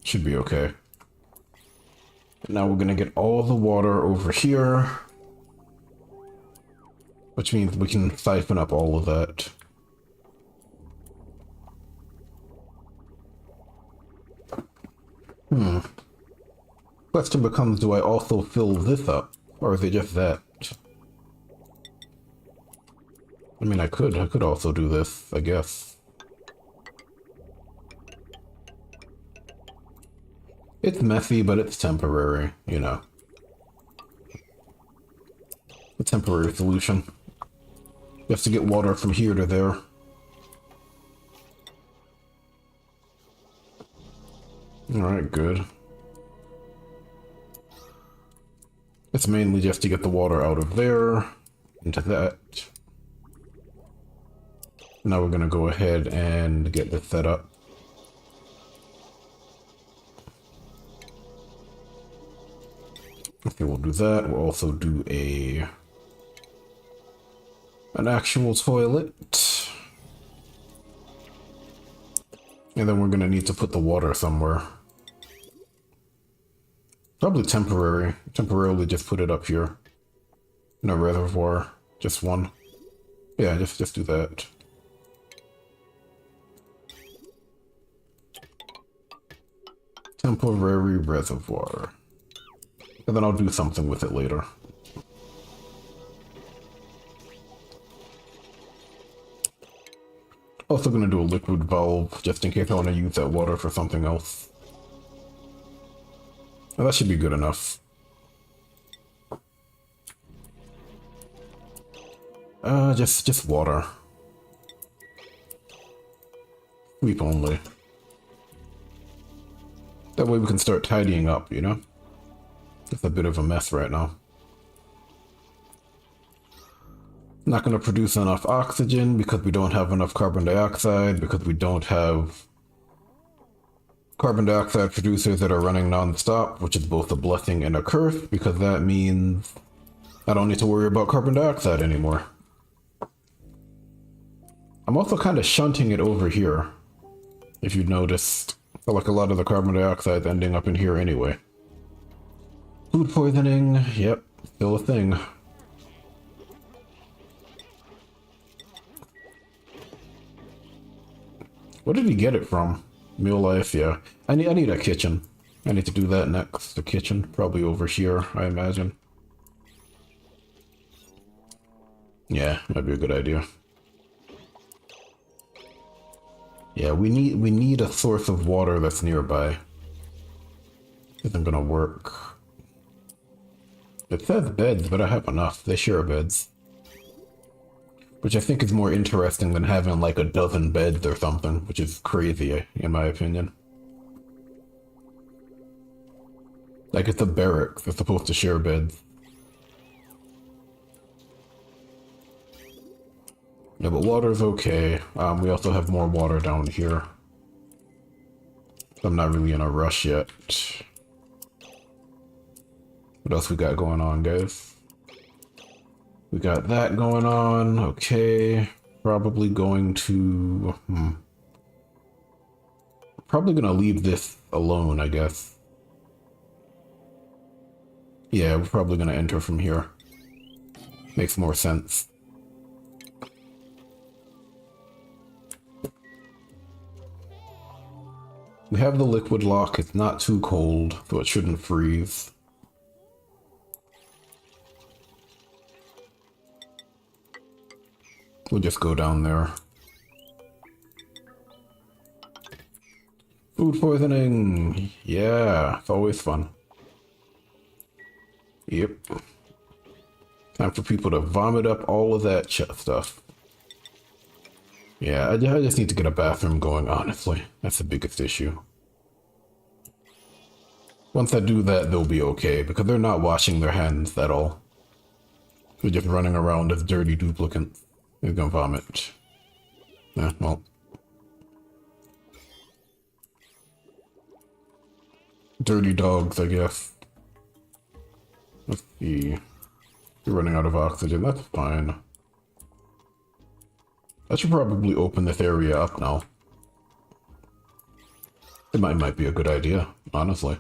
Should be okay. Now we're gonna get all the water over here, which means we can siphon up all of that. Question becomes, do I also fill this up, or is it just that? I mean, I could also do this, I guess. It's messy, but it's temporary, you know. A temporary solution. You have to get water from here to there. Alright, good. It's mainly just to get the water out of there, into that. Now we're gonna go ahead and get this set up. Okay, we'll do that. We'll also do an actual toilet. And then we're gonna need to put the water somewhere. Probably temporarily just put it up here. In a reservoir. Just one. Yeah, just do that. Temporary reservoir. And then I'll do something with it later. Also gonna do a liquid valve, just in case I want to use that water for something else. Well, that should be good enough. Just water. Sweep only. That way we can start tidying up, you know? It's a bit of a mess right now. Not going to produce enough oxygen because we don't have enough carbon dioxide, because we don't have carbon dioxide producers that are running non-stop, which is both a blessing and a curse, because that means I don't need to worry about carbon dioxide anymore. I'm also kind of shunting it over here, if you noticed. I feel like a lot of the carbon dioxide is ending up in here anyway. Food poisoning, yep, still a thing. Where did he get it from? Meal life, yeah. I need a kitchen. I need to do that next. The kitchen, probably over here, I imagine. Yeah, might be a good idea. Yeah, we need a source of water that's nearby. Isn't gonna work. It says beds, but I have enough. They share beds. Which I think is more interesting than having like a dozen beds or something, which is crazy, in my opinion. Like, it's a barracks. They're supposed to share beds. Yeah, but water's okay. We also have more water down here. I'm not really in a rush yet. What else we got going on, guys? We got that going on. Okay. Probably going to... Probably gonna leave this alone, I guess. Yeah, we're probably gonna enter from here. Makes more sense. We have the liquid lock. It's not too cold, so it shouldn't freeze. We'll just go down there. Food poisoning! Yeah, it's always fun. Yep. Time for people to vomit up all of that stuff. Yeah, I just need to get a bathroom going, honestly. That's the biggest issue. Once I do that, they'll be okay, because they're not washing their hands at all. They're just running around as dirty duplicates. They're gonna vomit. Yeah, well. Dirty dogs, I guess. Let's see. You're running out of oxygen, that's fine. I should probably open this area up now. It might be a good idea, honestly.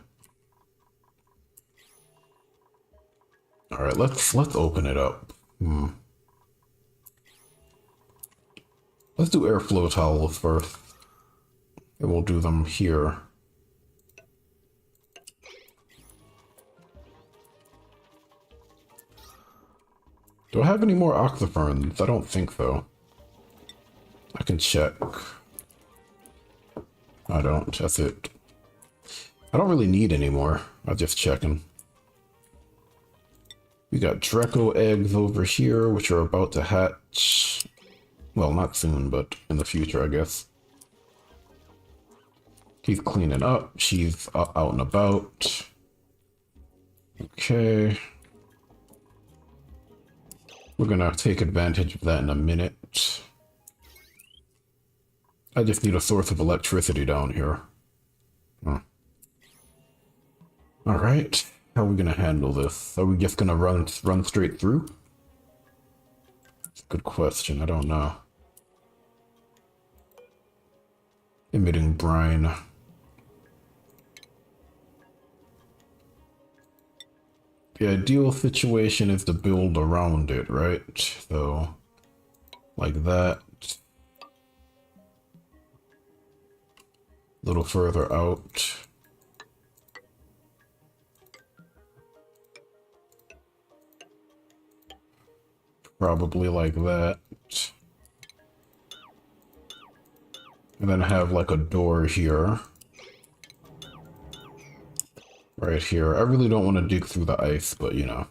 Alright, let's open it up. Let's do airflow towels first. And we'll do them here. Do I have any more oxyferns? I don't think so. I can check. I don't. That's it. I don't really need any more. I'm just checking. We got Draco eggs over here, which are about to hatch. Well, not soon, but in the future, I guess. He's cleaning up. She's out and about. Okay. We're gonna take advantage of that in a minute. I just need a source of electricity down here. Alright. How are we gonna handle this? Are we just gonna run straight through? It's a good question. I don't know. Emitting brine. The ideal situation is to build around it, right? So, like that. A little further out. Probably like that. And then have like a door here. right here. I really don't want to dig through the ice, but you know.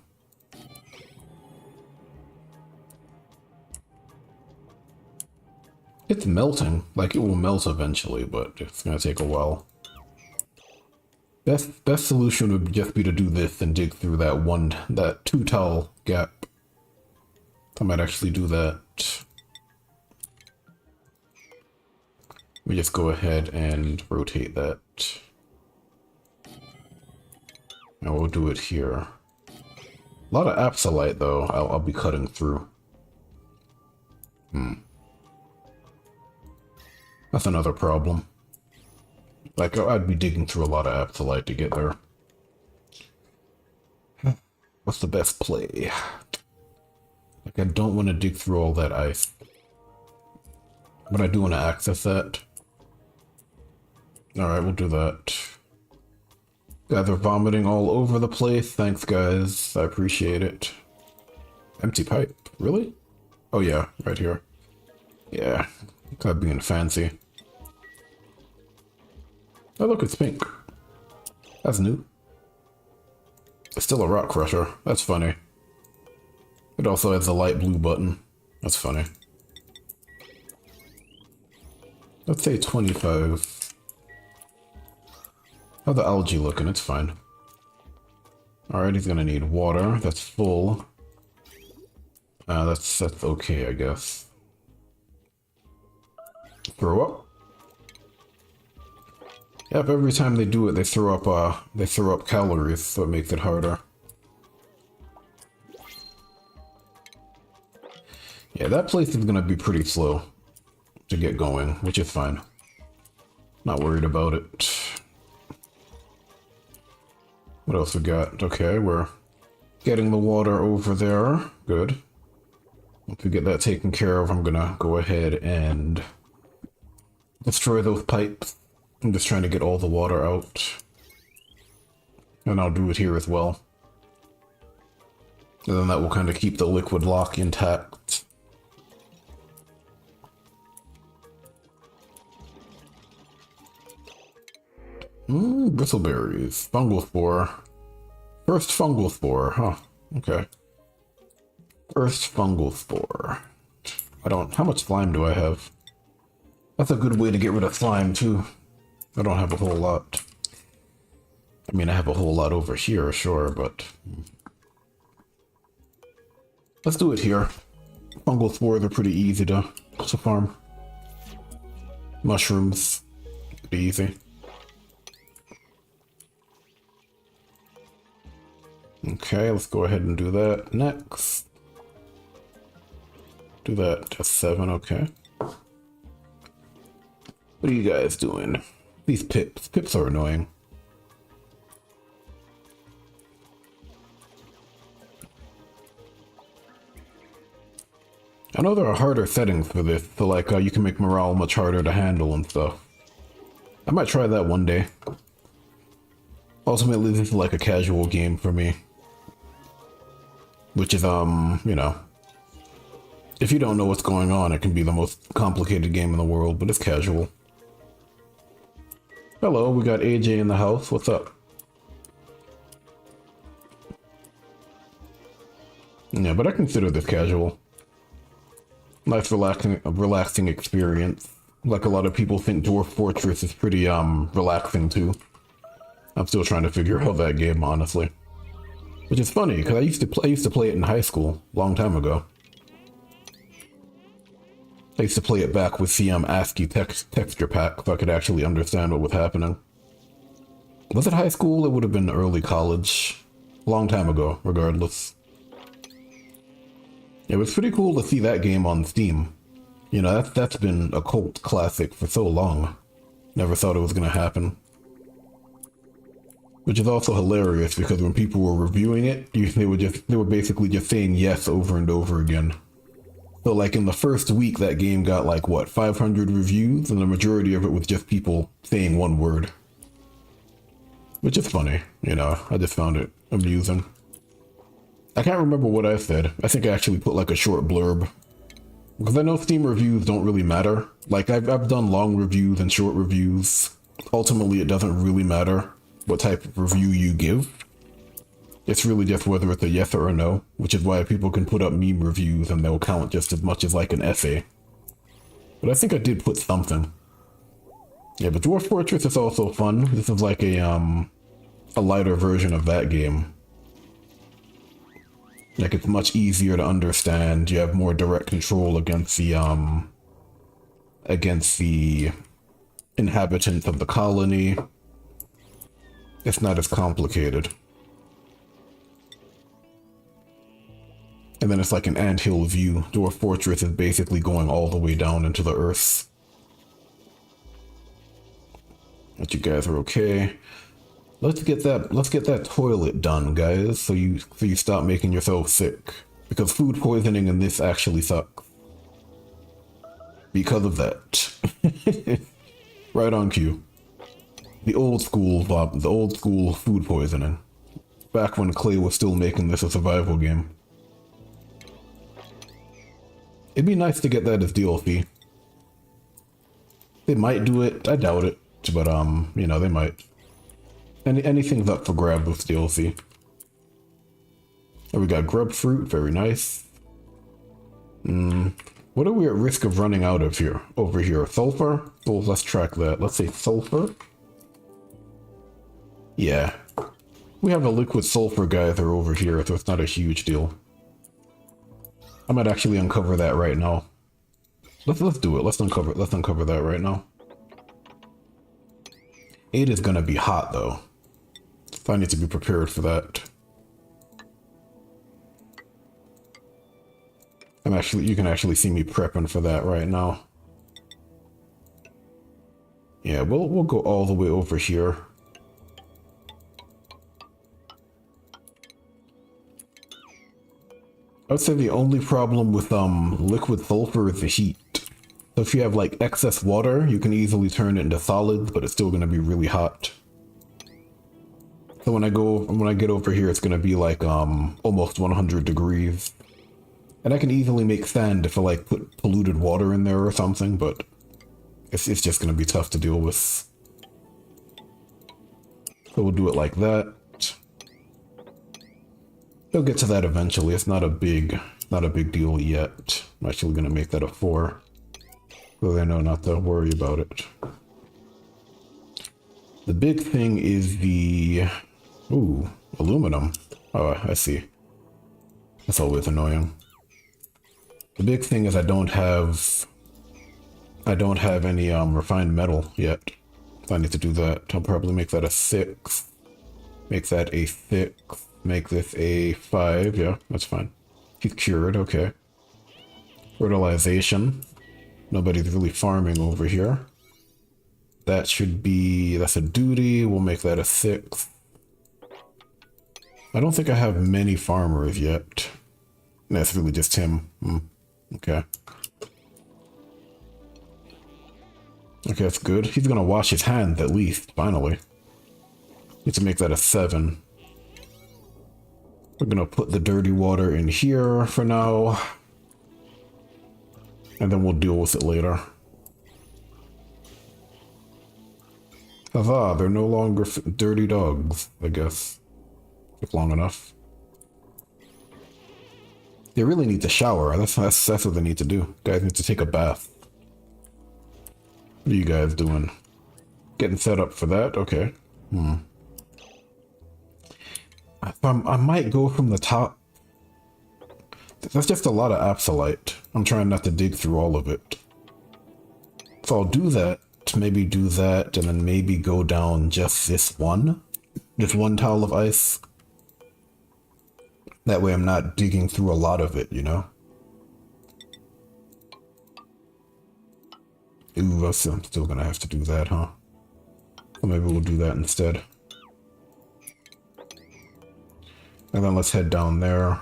It's melting. Like, it will melt eventually, but it's gonna take a while. Best solution would just be to do this and dig through that 2 tile gap. I might actually do that. Let me just go ahead and rotate that. And we'll do it here. A lot of apsolite though, I'll be cutting through. That's another problem. Like, I'd be digging through a lot of apsolite to get there. What's the best play? Like, I don't want to dig through all that ice. But I do want to access that. Alright, we'll do that. Guys are vomiting all over the place. Thanks, guys. I appreciate it. Empty pipe. Really? Oh, yeah. Right here. Yeah. Kind of being fancy. Oh, look, it's pink. That's new. It's still a rock crusher. That's funny. It also has a light blue button. That's funny. Let's say 25. How's the algae looking? It's fine. Alright, he's gonna need water. That's full. That's okay, I guess. Throw up. Yep, every time they do it, they throw up calories, so it makes it harder. Yeah, that place is gonna be pretty slow to get going, which is fine. Not worried about it. What else we got? Okay, we're getting the water over there. Good. Once we get that taken care of, I'm gonna go ahead and destroy those pipes. I'm just trying to get all the water out. And I'll do it here as well. And then that will kind of keep the liquid lock intact. Bristleberries. Fungal spore. First fungal spore, huh? Okay. First fungal spore. How much slime do I have? That's a good way to get rid of slime, too. I don't have a whole lot. I mean, I have a whole lot over here, sure, but... let's do it here. Fungal spores are pretty easy to farm. Mushrooms, pretty easy. Okay, let's go ahead and do that next. Do that to 7, okay. What are you guys doing? These pips. Pips are annoying. I know there are harder settings for this, so like you can make morale much harder to handle and stuff. I might try that one day. Ultimately, this is like a casual game for me. Which is, you know, if you don't know what's going on, it can be the most complicated game in the world, but it's casual. Hello, we got AJ in the house. What's up? Yeah, but I consider this casual. Nice, relaxing experience. Like a lot of people think Dwarf Fortress is pretty, relaxing too. I'm still trying to figure out that game, honestly. Which is funny, because I used to play it in high school, long time ago. I used to play it back with the ASCII texture pack, so I could actually understand what was happening. Was it high school? It would have been early college. Long time ago, regardless. It was pretty cool to see that game on Steam. You know, that's been a cult classic for so long. Never thought it was gonna happen. Which is also hilarious because when people were reviewing it, they were basically just saying yes over and over again. So like in the first week that game got like what, 500 reviews, and the majority of it was just people saying one word. Which is funny, you know, I just found it amusing. I can't remember what I said. I think I actually put like a short blurb. Because I know Steam reviews don't really matter. Like I've done long reviews and short reviews. Ultimately it doesn't really matter. what type of review you give. It's really just whether it's a yes or a no, which is why people can put up meme reviews and they'll count just as much as like an essay. But I think I did put something. Yeah, but Dwarf Fortress is also fun. This is like a lighter version of that game. Like, it's much easier to understand. You have more direct control against the inhabitants of the colony. It's not as complicated. And then it's like an anthill view. Dwarf Fortress is basically going all the way down into the earth. But you guys are okay. Let's get that toilet done, guys, so you stop making yourself sick. Because food poisoning in this actually sucks. Because of that. Right on cue. The old school, Bob, the old school food poisoning. Back when Clay was still making this a survival game. It'd be nice to get that as DLC. They might do it, I doubt it, but you know, they might. Anything's up for grab with DLC. Oh, we got grub fruit, very nice. What are we at risk of running out of here? Over here, sulfur? Well, let's track that. Let's say sulfur. Yeah. We have a liquid sulfur geyser over here, so it's not a huge deal. I might actually uncover that right now. Let's do it. Let's uncover that right now. It is gonna be hot though. So I need to be prepared for that. You can actually see me prepping for that right now. Yeah, we'll go all the way over here. I would say the only problem with liquid sulfur is the heat. So if you have like excess water, you can easily turn it into solids, but it's still gonna be really hot. So when I get over here, it's gonna be like almost 100 degrees. And I can easily make sand if I like put polluted water in there or something, but it's just gonna be tough to deal with. So we'll do it like that. We'll get to that eventually. It's not a big deal yet. I'm actually gonna make that a 4. So they know not to worry about it. The big thing is the aluminum. Oh, I see. That's always annoying. The big thing is I don't have any refined metal yet. So I need to do that. I'll probably make that a 6. Make that a 6. Make this a 5. Yeah, that's fine. He's cured, okay. Fertilization. Nobody's really farming over here. That's a duty. We'll make that a 6. I don't think I have many farmers yet. That's really just him. Okay. Okay, that's good. He's gonna wash his hands at least, finally. Need to make that a 7. We're gonna put the dirty water in here for now. And then we'll deal with it later. Huzzah, they're no longer dirty dogs, I guess. Took long enough. They really need to shower. That's what they need to do. Guys need to take a bath. What are you guys doing? Getting set up for that? Okay. I might go from the top. That's just a lot of apsolite. I'm trying not to dig through all of it. So I'll do that, maybe do that, and then maybe go down just this one towel of ice. That way I'm not digging through a lot of it, you know? Ooh, I'm still gonna have to do that, huh? Or maybe we'll do that instead. And then let's head down there.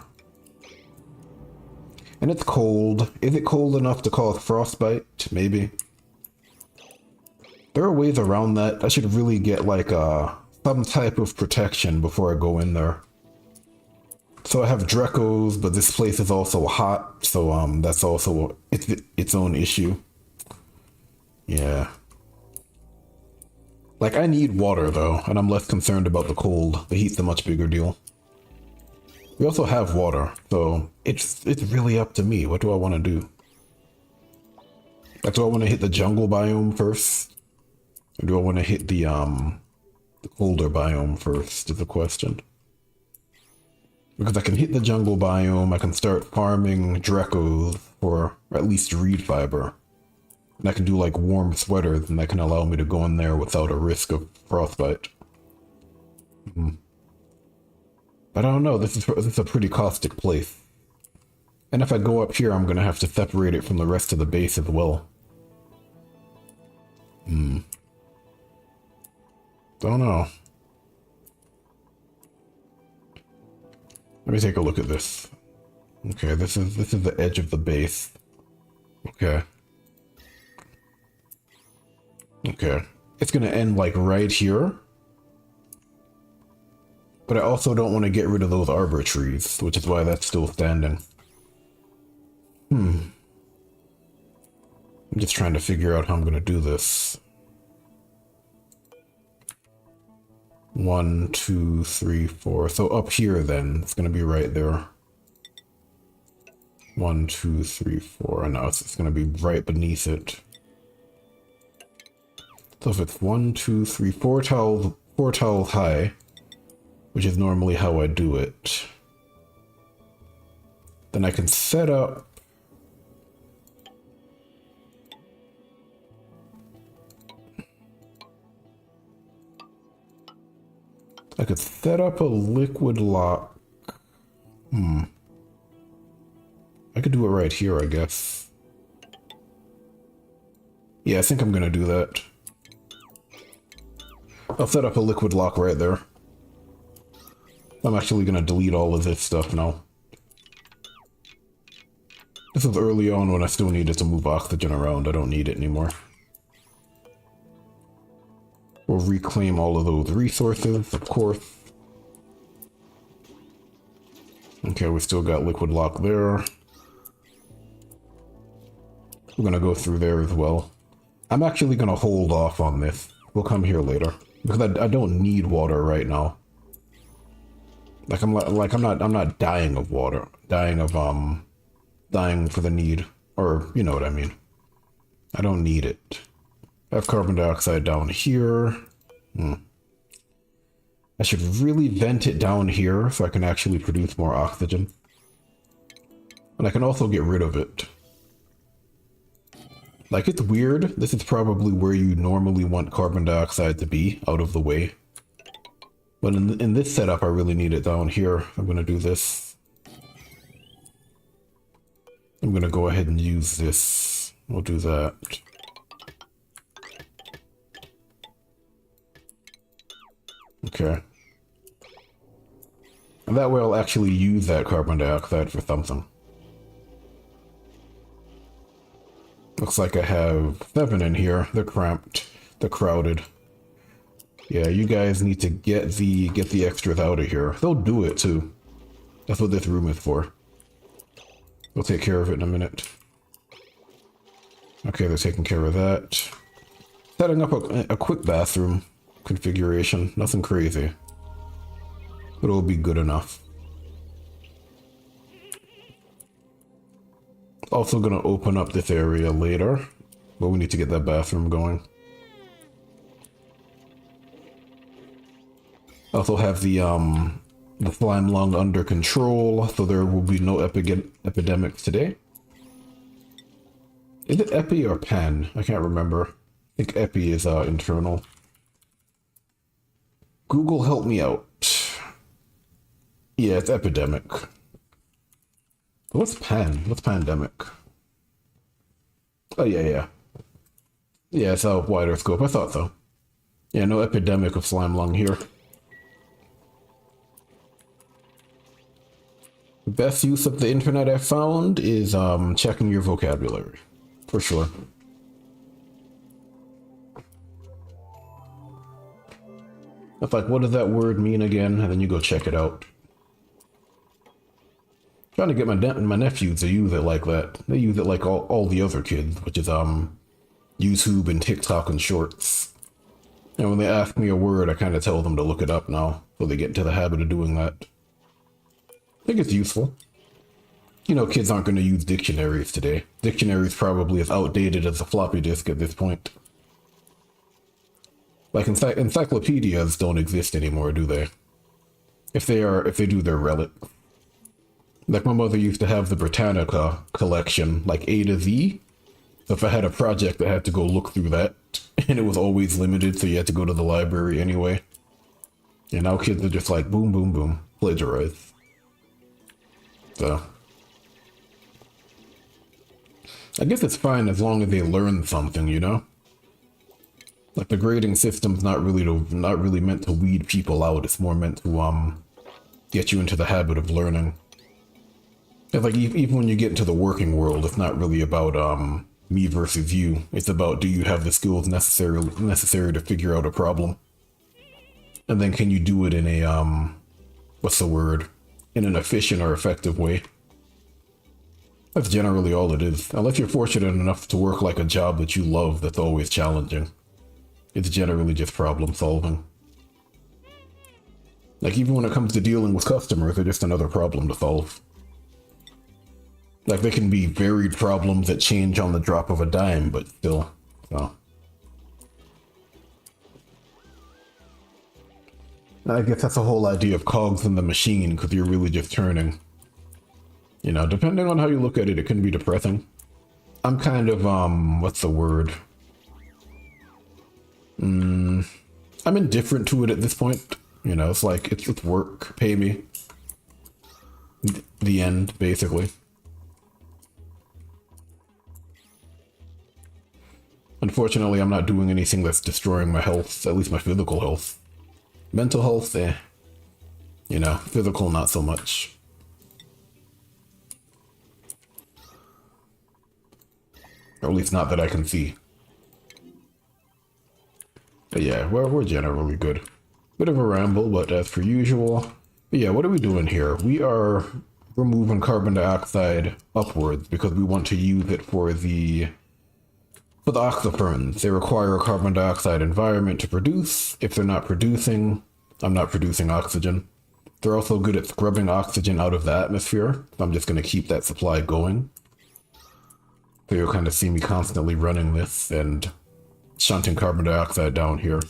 And it's cold. Is it cold enough to cause frostbite? Maybe. There are ways around that. I should really get like some type of protection before I go in there. So I have Drekos, but this place is also hot, so that's also its own issue. Yeah. Like, I need water, though, and I'm less concerned about the cold. The heat's a much bigger deal. We also have water, so it's really up to me. What do I want to do? Like, do I want to hit the jungle biome first? Or do I want to hit the colder biome first, is the question. Because I can hit the jungle biome, I can start farming Drekos for at least reed fiber. And I can do like warm sweaters, and that can allow me to go in there without a risk of frostbite. But I don't know, this is a pretty caustic place. And if I go up here, I'm gonna have to separate it from the rest of the base as well. Don't know. Let me take a look at this. Okay, this is the edge of the base. Okay. Okay. It's gonna end like right here. But I also don't want to get rid of those arbor trees, which is why that's still standing. I'm just trying to figure out how I'm gonna do this. 1, 2, 3, 4. So up here then, it's gonna be right there. 1, 2, 3, 4. And now it's gonna be right beneath it. So if it's 1, 2, 3, 4 tiles high, which is normally how I do it, then I can set up a liquid lock. I could do it right here, I guess. Yeah, I think I'm gonna do that. I'll set up a liquid lock right there. I'm actually gonna delete all of this stuff now. This was early on when I still needed to move oxygen around. I don't need it anymore. We'll reclaim all of those resources, of course. Okay, we still got liquid lock there. We're gonna go through there as well. I'm actually gonna hold off on this. We'll come here later because I don't need water right now. I'm not dying of water, dying for the need, or you know what I mean. I don't need it. I have carbon dioxide down here. I should really vent it down here so I can actually produce more oxygen. And I can also get rid of it. Like, it's weird. This is probably where you normally want carbon dioxide to be, out of the way. But in this setup, I really need it down here. I'm going to do this. I'm going to go ahead and use this. We'll do that. Okay. And that way I'll actually use that carbon dioxide for something. Looks like I have 7 in here. They're cramped. They're crowded. Yeah, you guys need to get the extras out of here. They'll do it too. That's what this room is for. We'll take care of it in a minute. Okay, they're taking care of that. Setting up a quick bathroom configuration. Nothing crazy. But it'll be good enough. Also gonna open up this area later, but we need to get that bathroom going. Also have the slime lung under control, so there will be no epidemics today. Is it epi or pan? I can't remember. I think epi is internal. Google, help me out. Yeah, it's epidemic. What's pan? What's pandemic? Oh, yeah. Yeah, it's a wider scope. I thought so. Yeah, no epidemic of slime lung here. Best use of the internet I've found is checking your vocabulary. For sure. It's like, what does that word mean again? And then you go check it out. Trying to get my nephews to use it like that. They use it like all the other kids, which is YouTube and TikTok and shorts. And when they ask me a word, I kind of tell them to look it up now, so they get into the habit of doing that. I think it's useful. You know, kids aren't going to use dictionaries today. Dictionaries probably as outdated as a floppy disk at this point. Like, encyclopedias don't exist anymore, do they? If they do, they're relic. Like, my mother used to have the Britannica collection, like A to Z. So if I had a project, I had to go look through that, and it was always limited, so you had to go to the library anyway. And now kids are just like, boom, boom, boom, plagiarize. So I guess it's fine as long as they learn something, you know? Like, the grading system's not really meant to weed people out. It's more meant to get you into the habit of learning. It's like, even when you get into the working world, it's not really about me versus you. It's about, do you have the skills necessary to figure out a problem? And then can you do it in a what's the word? In an efficient or effective way. That's generally all it is. Unless you're fortunate enough to work like a job that you love that's always challenging. It's generally just problem solving. Like, even when it comes to dealing with customers, they're just another problem to solve. Like, they can be varied problems that change on the drop of a dime, but still, so. I guess that's the whole idea of cogs in the machine, because you're really just turning. You know, depending on how you look at it, it can be depressing. I'm kind of, what's the word? I'm indifferent to it at this point. You know, it's like, it's work, pay me. The end, basically. Unfortunately, I'm not doing anything that's destroying my health, at least my physical health. Mental health, you know, physical, not so much. Or at least not that I can see. But yeah, we're generally good. Bit of a ramble, but as per usual. But yeah, what are we doing here? We are removing carbon dioxide upwards because we want to use it for the oxyferns. They require a carbon dioxide environment to produce. If they're not producing, I'm not producing oxygen. They're also good at scrubbing oxygen out of the atmosphere. So I'm just going to keep that supply going. So you'll kind of see me constantly running this and shunting carbon dioxide down here.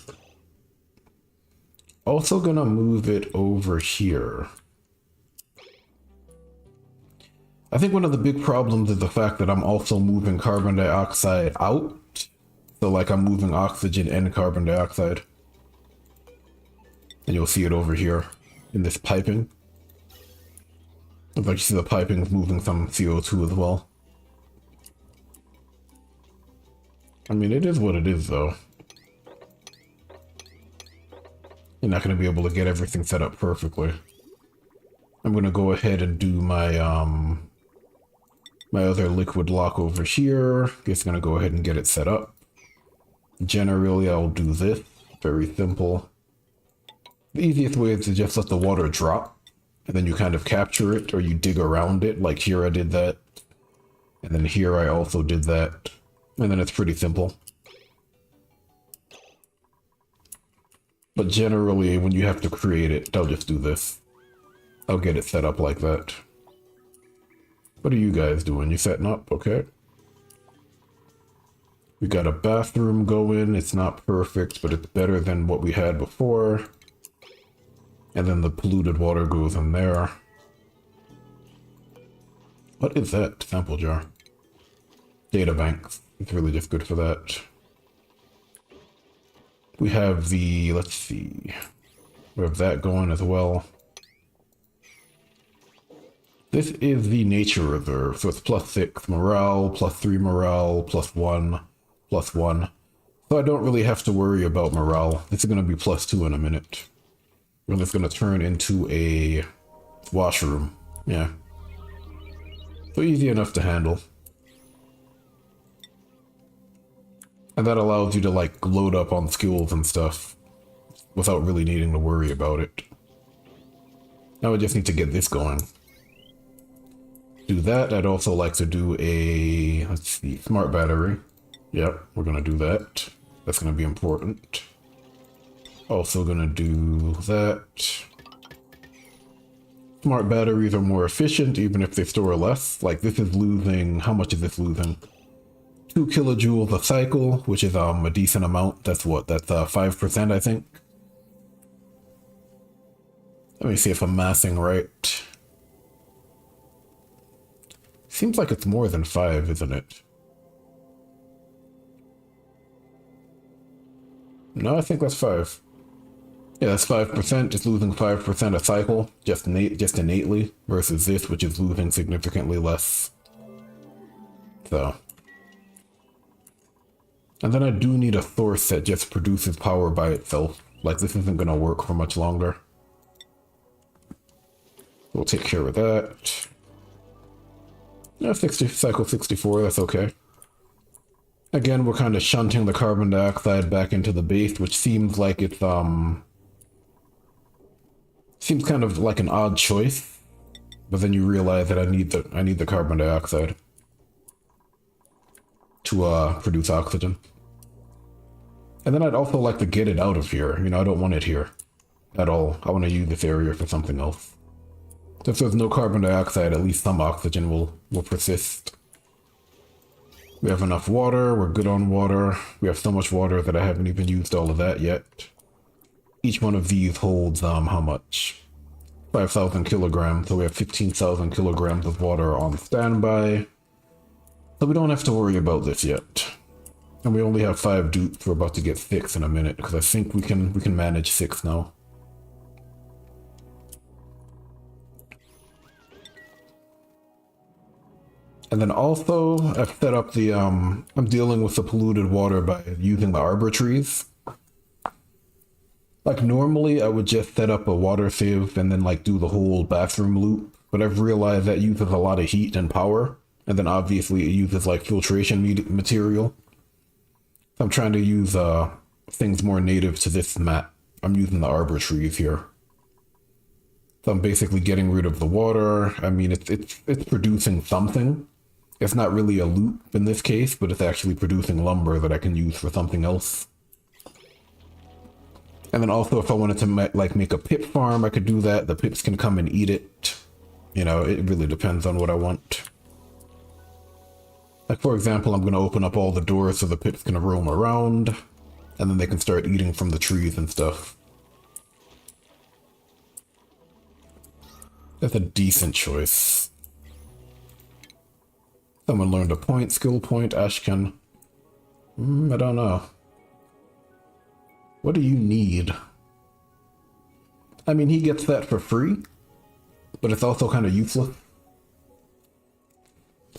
Also gonna move it over here. I think one of the big problems is the fact that I'm also moving carbon dioxide out. So like, I'm moving oxygen and carbon dioxide. And you'll see it over here in this piping. Looks like you see the piping is moving some CO2 as well. I mean, it is what it is, though. You're not going to be able to get everything set up perfectly. I'm going to go ahead and do my my other liquid lock over here. Just going to go ahead and get it set up. Generally, I'll do this. Very simple. The easiest way is to just let the water drop, and then you kind of capture it, or you dig around it. Like here I did that. And then here I also did that. And then it's pretty simple. But generally, when you have to create it, I'll just do this. I'll get it set up like that. What are you guys doing? You setting up? Okay. We got a bathroom going. It's not perfect, but it's better than what we had before. And then the polluted water goes in there. What is that? Sample jar. Data banks. It's really just good for that. We have the, let's see, we have that going as well. This is the nature reserve, so it's +6 morale, +3 morale, +1, +1. So I don't really have to worry about morale. This is going to be +2 in a minute. And it's going to turn into a washroom. Yeah. So easy enough to handle. And that allows you to like load up on skills and stuff without really needing to worry about it. Now I just need to get this going. Do that. I'd also like to do a, let's see, smart battery. Yep, we're going to do that. That's going to be important. Also gonna do that. Smart batteries are more efficient even if they store less. Like this is losing, how much is this losing? 2 kilojoules a cycle, which is a decent amount. That's what, that's 5% I think. Let me see if I'm mathing right. Seems like it's more than 5, isn't it? No, I think that's 5. Yeah, that's 5%. It's losing 5% a cycle, just innately, versus this, which is losing significantly less. So. And then I do need a source that just produces power by itself. Like, this isn't going to work for much longer. We'll take care of that. Yeah, cycle 64, that's okay. Again, we're kind of shunting the carbon dioxide back into the base, which seems like it's, seems kind of like an odd choice. But then you realize that I need the carbon dioxide to produce oxygen. And then I'd also like to get it out of here. You know, I don't want it here at all. I want to use this area for something else. So if there's no carbon dioxide, at least some oxygen will persist. We have enough water. We're good on water. We have so much water that I haven't even used all of that yet. Each one of these holds, how much? 5,000 kilograms. So we have 15,000 kilograms of water on standby. So we don't have to worry about this yet. And we only have 5 dupes. We're about to get 6 in a minute, because I think we can manage 6 now. And then also, I've set up the, I'm dealing with the polluted water by using the arbor trees. Like normally I would just set up a water sieve and then like do the whole bathroom loop, but I've realized that uses a lot of heat and power, and then obviously it uses like filtration material. So I'm trying to use things more native to this map. I'm using the arbor trees here. So I'm basically getting rid of the water. I mean, it's producing something. It's not really a loop in this case, but it's actually producing lumber that I can use for something else. And then also if I wanted to make a pip farm, I could do that. The pips can come and eat it. You know, it really depends on what I want. Like for example, I'm going to open up all the doors so the pips can roam around, and then they can start eating from the trees and stuff. That's a decent choice. Someone learned a point, skill point, Ashken. I don't know. What do you need? I mean, he gets that for free, but it's also kind of useless.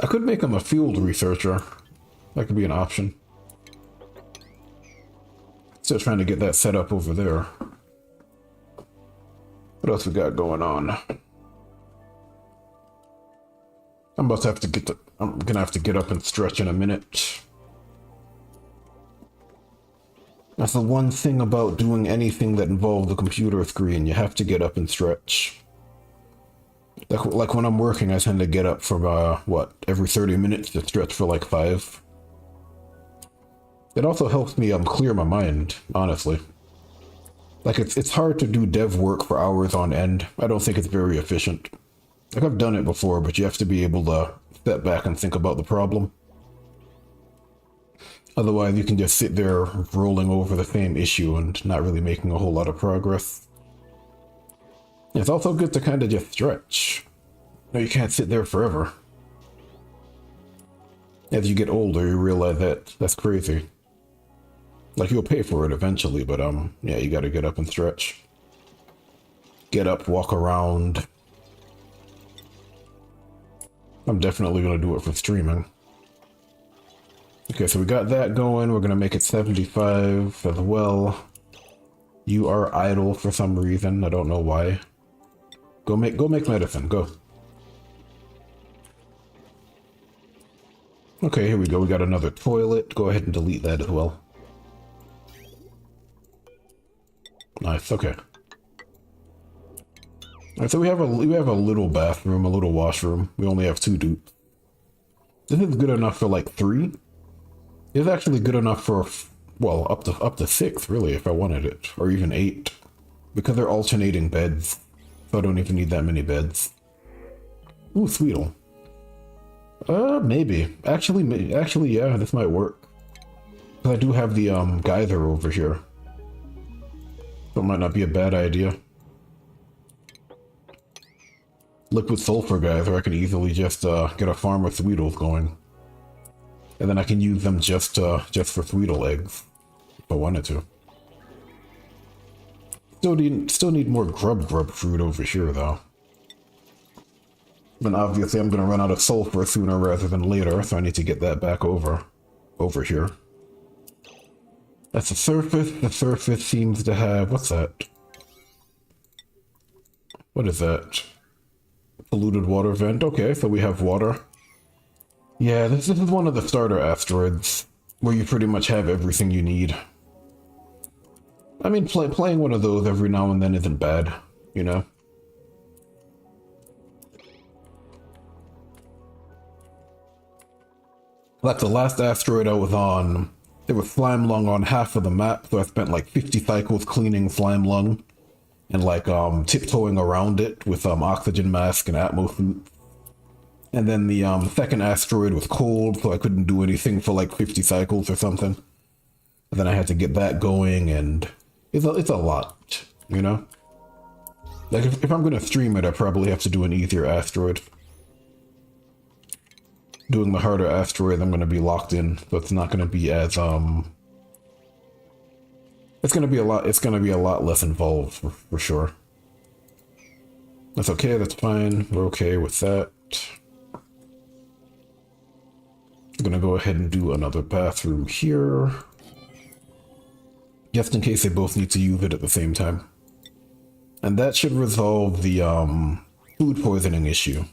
I could make him a field researcher. That could be an option. Still trying to get that set up over there. What else we got going on? I'm gonna have to get up and stretch in a minute. That's the one thing about doing anything that involves the computer screen. You have to get up and stretch. Like when I'm working, I tend to get up for every 30 minutes to stretch for like 5. It also helps me clear my mind, honestly. Like it's hard to do dev work for hours on end. I don't think it's very efficient. Like I've done it before, but you have to be able to step back and think about the problem. Otherwise, you can just sit there rolling over the same issue and not really making a whole lot of progress. It's also good to kind of just stretch. No, you can't sit there forever. As you get older, you realize that that's crazy. Like, you'll pay for it eventually, but yeah, you gotta get up and stretch. Get up, walk around. I'm definitely gonna do it for streaming. Okay, so we got that going. We're gonna make it 75 as well. You are idle for some reason. I don't know why. Go make medicine. Go. Okay, here we go. We got another toilet. Go ahead and delete that as well. Nice. Okay. Alright, so we have a little bathroom, a little washroom. We only have 2 dupes. This is good enough for like 3. It's actually good enough for well, up to 6 really if I wanted it, or even 8, because they're alternating beds, so I don't even need that many beds. Ooh, Sweetle. Maybe. Actually, yeah, this might work. Because I do have the geyser over here, so it might not be a bad idea. Liquid sulfur geyser, I can easily just get a farm of Sweetles going. And then I can use them just for Sweetle eggs, if I wanted to. Still need more grub fruit over here, though. Then obviously I'm going to run out of sulfur sooner rather than later, so I need to get that back over here. That's the surface. The surface seems to have... what's that? What is that? Polluted water vent. Okay, so we have water. Yeah, this is one of the starter asteroids, where you pretty much have everything you need. I mean, playing one of those every now and then isn't bad, you know? Like the last asteroid I was on, there was slime lung on half of the map, so I spent like 50 cycles cleaning slime lung and like tiptoeing around it with oxygen mask and atmo suit. And then the second asteroid was cold, so I couldn't do anything for like 50 cycles or something. And then I had to get that going, and it's a lot, you know? Like if I'm gonna stream it, I probably have to do an easier asteroid. Doing the harder asteroid, I'm gonna be locked in, so it's not gonna be as it's gonna be a lot less involved for sure. That's okay, that's fine. We're okay with that. I'm gonna go ahead and do another bathroom here, just in case they both need to use it at the same time. And that should resolve the food poisoning issue.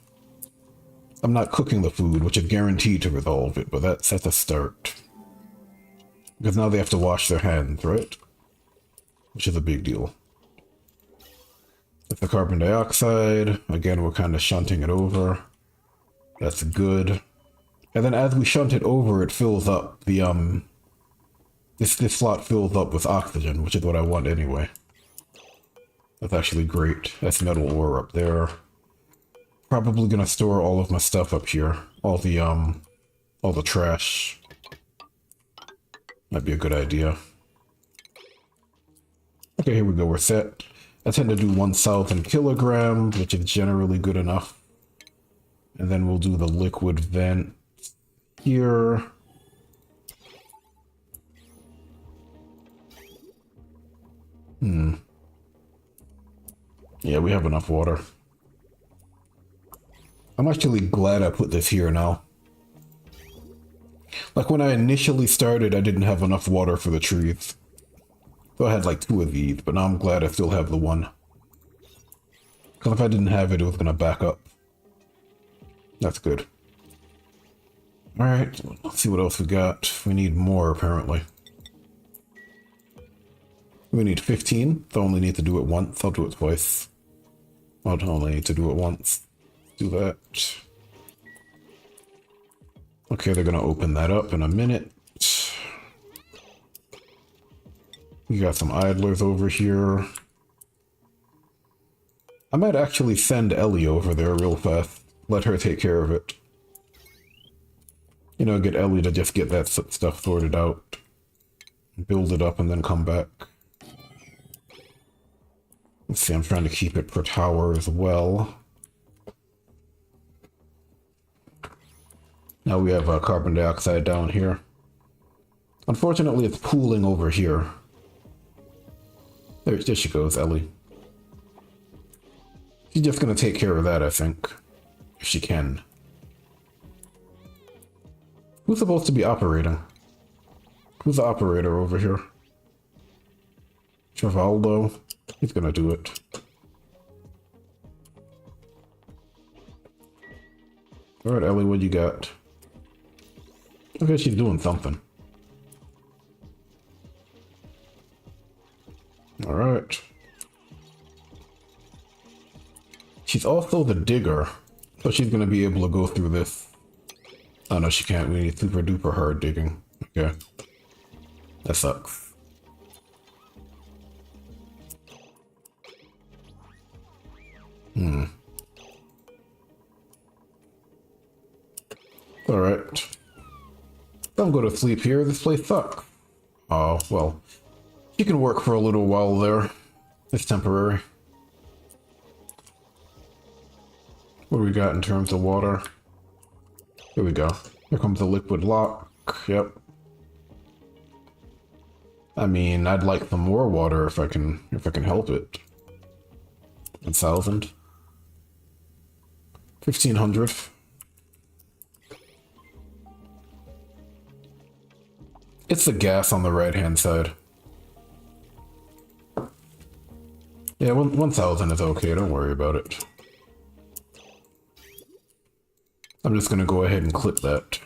I'm not cooking the food, which is guaranteed to resolve it, but that's a start. Because now they have to wash their hands, right? Which is a big deal. That's the carbon dioxide. Again, we're kind of shunting it over. That's good. And then as we shunt it over, it fills up the, this slot fills up with oxygen, which is what I want anyway. That's actually great. That's metal ore up there. Probably gonna store all of my stuff up here. All the trash. Might be a good idea. Okay, here we go, we're set. I tend to do 1,000 kilograms, which is generally good enough. And then we'll do the liquid vent here. Yeah, we have enough water. I'm actually glad I put this here now. Like when I initially started, I didn't have enough water for the trees. So I had like 2 of these, but now I'm glad I still have the 1. Because if I didn't have it, it was going to back up. That's good. Alright, let's see what else we got. We need more, apparently. We need 15, so I only need to do it once. I'll do it twice. I'll only need to do it once. Do that. Okay, they're going to open that up in a minute. We got some idlers over here. I might actually send Ellie over there real fast. Let her take care of it. You know, get Ellie to just get that stuff sorted out. Build it up and then come back. Let's see, I'm trying to keep it per tower as well. Now we have carbon dioxide down here. Unfortunately, it's pooling over here. There she goes, Ellie. She's just gonna take care of that, I think. If she can. Who's supposed to be operating? Who's the operator over here? Travaldo. He's gonna do it. Alright, Ellie, what you got? Okay, she's doing something. Alright. She's also the digger, so she's gonna be able to go through this. Oh no, she can't. We need super duper hard digging. Okay. That sucks. Alright. Don't go to sleep here. This place sucks. Oh, well. You can work for a little while there. It's temporary. What do we got in terms of water? Here we go. Here comes the liquid lock. Yep. I mean, I'd like some more water if I can help it. 1,000. 1,500. It's the gas on the right-hand side. Yeah, 1,000 is okay, don't worry about it. I'm just gonna go ahead and clip that.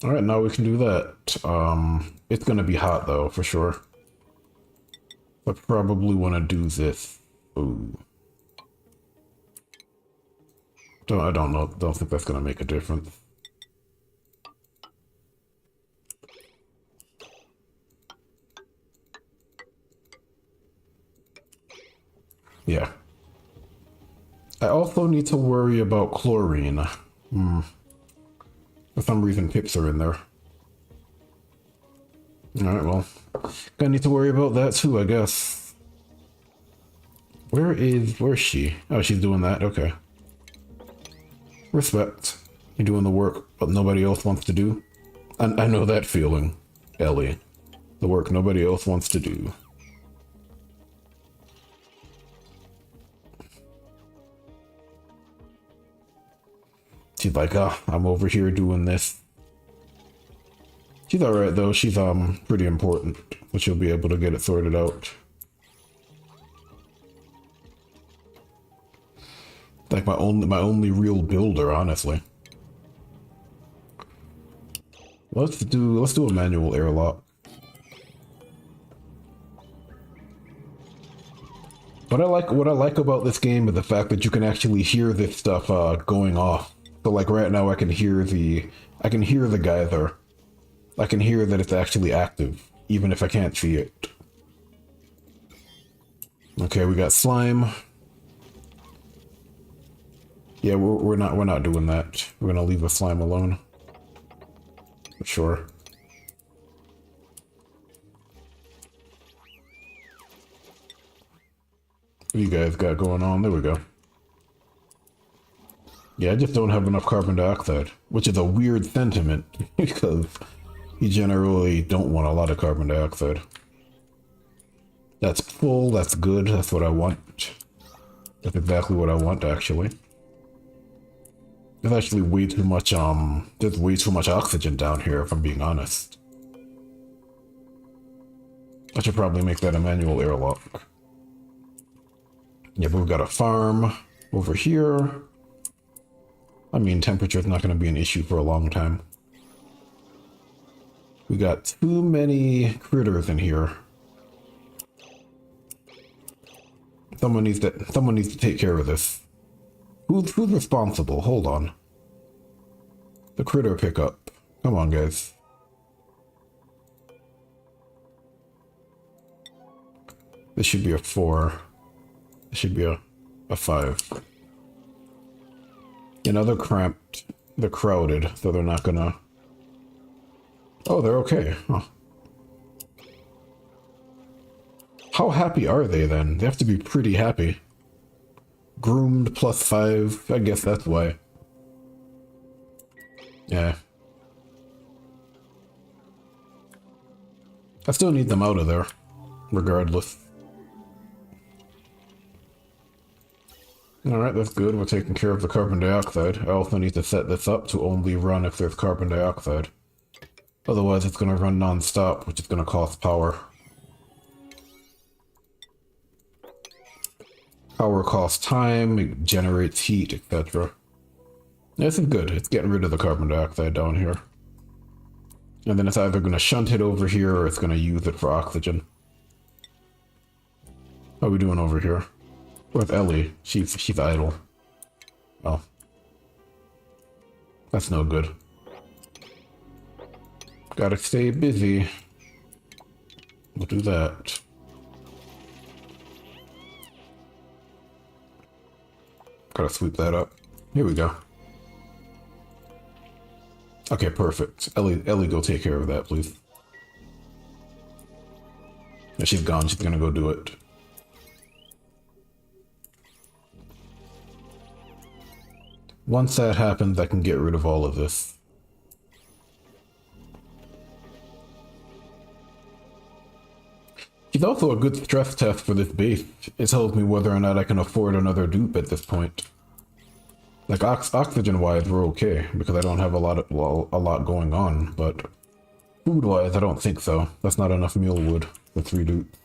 Alright, now we can do that. It's gonna be hot though, for sure. I probably wanna do this. Ooh. I don't know, don't think that's gonna make a difference. Yeah. I also need to worry about chlorine. For some reason, pips are in there. Alright, well. Gonna need to worry about that too, I guess. Where's she? Oh, she's doing that, okay. Respect. You're doing the work but nobody else wants to do. I know that feeling, Ellie. The work nobody else wants to do. She's like, oh, I'm over here doing this. She's alright though, she's pretty important, but she'll be able to get it sorted out. Like my only real builder, honestly. Let's do a manual airlock. What I like about this game is the fact that you can actually hear this stuff going off. So like right now I can hear the geyser. I can hear that it's actually active, even if I can't see it. Okay, we got slime. Yeah, we're not doing that. We're gonna leave the slime alone. For sure. What you guys got going on? There we go. Yeah, I just don't have enough carbon dioxide, which is a weird sentiment because you generally don't want a lot of carbon dioxide. That's full, that's good, that's what I want. That's exactly what I want, actually. There's actually way too much, there's way too much oxygen down here, if I'm being honest. I should probably make that a manual airlock. Yeah, but we've got a farm over here. I mean, temperature's not going to be an issue for a long time. We got too many critters in here. Someone needs to take care of this. Who's responsible? Hold on. The critter pickup. Come on, guys. This should be a 4. This should be a 5. You know, they're cramped. They're crowded, so they're not gonna... Oh, they're okay. Huh. How happy are they, then? They have to be pretty happy. Groomed +5. I guess that's why. Yeah. I still need them out of there, regardless. Alright, that's good. We're taking care of the carbon dioxide. I also need to set this up to only run if there's carbon dioxide. Otherwise, it's going to run non-stop, which is going to cost power. Power costs time, it generates heat, etc. This is good. It's getting rid of the carbon dioxide down here. And then it's either going to shunt it over here or it's going to use it for oxygen. How are we doing over here? Where's Ellie? She's idle. Oh. That's no good. Gotta stay busy. We'll do that. Gotta sweep that up. Here we go. Okay, perfect. Ellie, go take care of that, please. Yeah, she's gone. She's gonna go do it. Once that happens, I can get rid of all of this. She's also a good stress test for this base. It tells me whether or not I can afford another dupe at this point. Like oxygen-wise, we're okay because I don't have a lot going on. But food-wise, I don't think so. That's not enough meal wood for 3 dupes.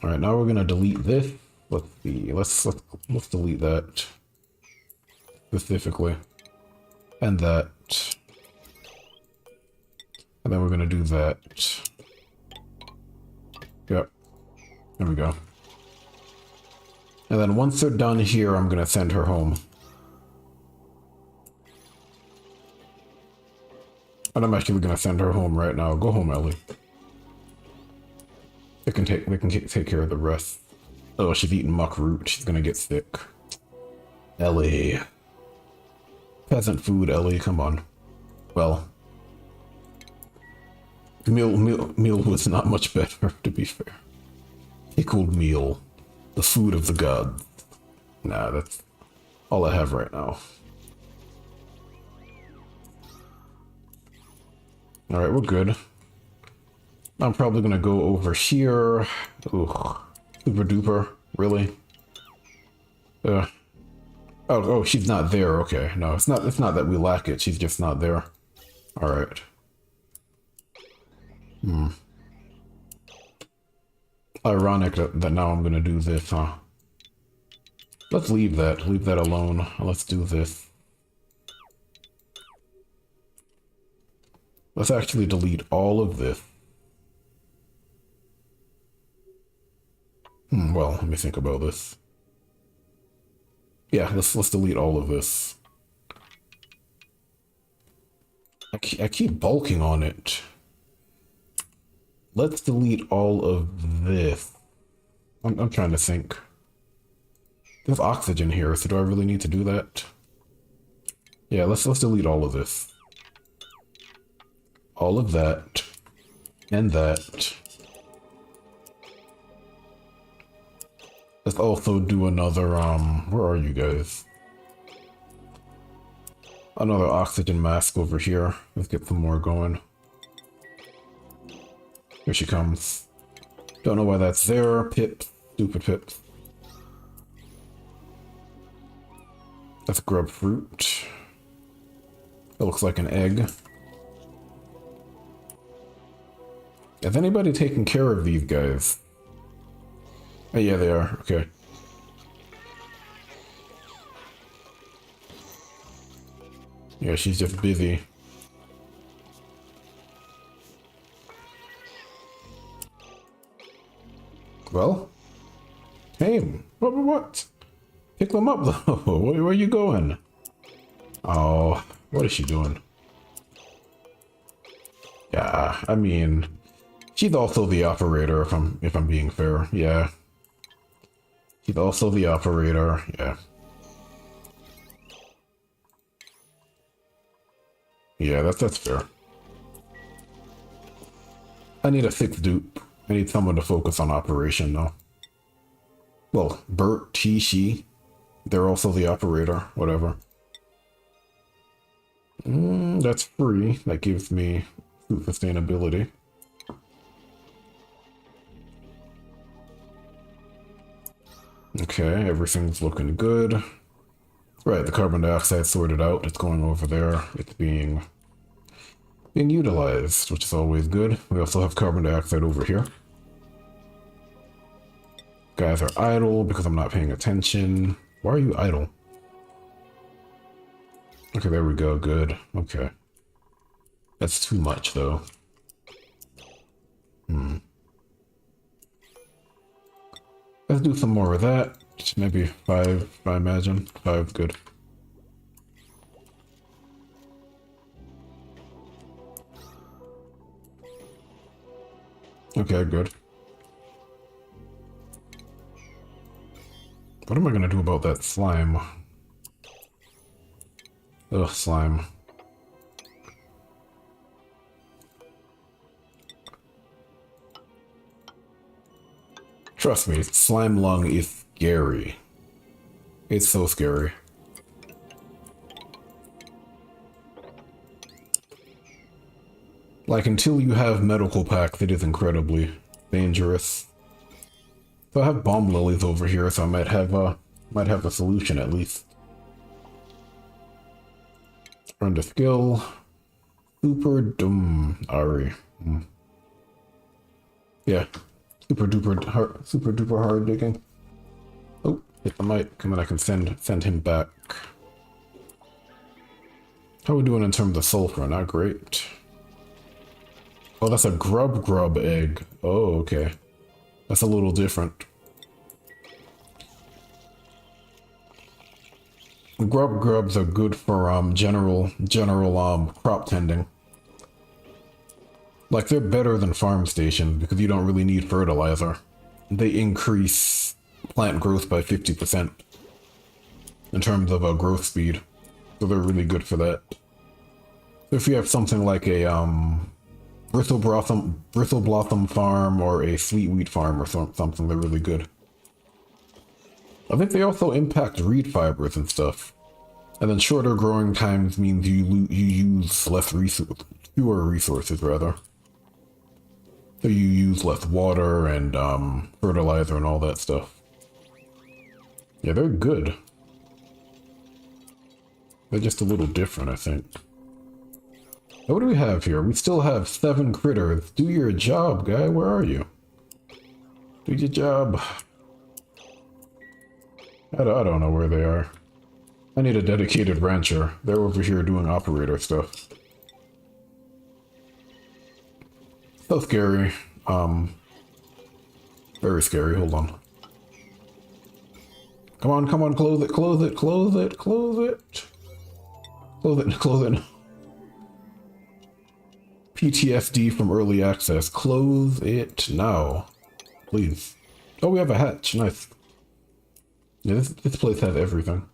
All right, now we're gonna delete this. Let's see. Let's delete that specifically, and that, and then we're gonna do that. Yep. There we go. And then once they're done here, I'm gonna send her home. And I'm actually gonna send her home right now. Go home, Ellie. We can take care of the rest. Oh, she's eating muck root. She's gonna get sick. Ellie. Peasant food, Ellie. Come on. Well, meal was not much better, to be fair. Pickled meal. The food of the gods. Nah, that's all I have right now. Alright, we're good. I'm probably gonna go over here. Ugh. Super duper. Really? Oh, she's not there. Okay. No, it's not that we lack it. She's just not there. Alright. Ironic that now I'm gonna do this, huh? Let's leave that. Leave that alone. Let's do this. Let's actually delete all of this. Well, let me think about this. Yeah, let's delete all of this. I keep bulking on it. Let's delete all of this. I'm trying to think. There's oxygen here, so do I really need to do that? Yeah, let's delete all of this. All of that. And that. Let's also do another, where are you guys? Another oxygen mask over here. Let's get some more going. Here she comes. Don't know why that's there. Pips. Stupid pips. That's grub fruit. It looks like an egg. Is anybody taking care of these guys? Oh, yeah, they are. Okay. Yeah, she's just busy. Well? Hey, what? Pick them up, though. Where are you going? Oh, what is she doing? Yeah, I mean, she's also the operator, if I'm being fair. Yeah. She's also the operator, yeah. Yeah, that's fair. I need a 6th dupe. I need someone to focus on operation, though. Well, Bert, she, they're also the operator, whatever. That's free. That gives me food sustainability. Okay, everything's looking good. Right, the carbon dioxide sorted out. It's going over there. It's being utilized, which is always good. We also have carbon dioxide over here. Guys are idle because I'm not paying attention. Why are you idle? Okay, there we go. Good. Okay. That's too much, though. Let's do some more of that. Maybe 5, I imagine. 5, good. Okay, good. What am I gonna do about that slime? Ugh, slime. Trust me, slime lung is scary. It's so scary. Like, until you have medical packs, it is incredibly dangerous. So I have bomb lilies over here, so I might have a solution at least. Earned a skill. Super dum Ari. Yeah. Super duper hard digging. Oh, hit the mic. Come on, I can send him back. How are we doing in terms of sulfur? Not great. Oh, that's a grub egg. Oh, okay. That's a little different. Grubs are good for general crop tending. Like, they're better than farm stations because you don't really need fertilizer. They increase plant growth by 50% in terms of growth speed. So they're really good for that. So if you have something like a bristle blossom farm or a sweet wheat farm or something, they're really good. I think they also impact reed fibers and stuff. And then shorter growing times means you use fewer resources rather. So you use less water and fertilizer and all that stuff. Yeah, they're good. They're just a little different, I think. Now, what do we have here? We still have 7 critters. Do your job, guy. Where are you? Do your job. I don't know where they are. I need a dedicated rancher. They're over here doing operator stuff. So scary. Very scary. Hold on. Come on, close it, close it, close it, close it. Close it, close it. PTSD from early access. Close it now. Please. Oh, we have a hatch. Nice. Yeah, this place has everything.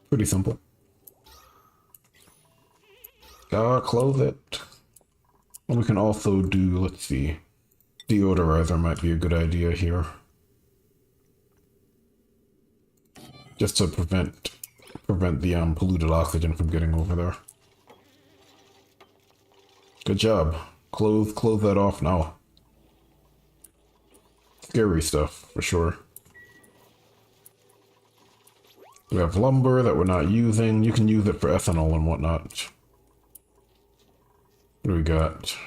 Pretty simple. Close it. And we can also do, let's see, deodorizer might be a good idea here. Just to prevent the polluted oxygen from getting over there. Good job. Close that off now. Scary stuff, for sure. We have lumber that we're not using. You can use it for ethanol and whatnot. What do we got?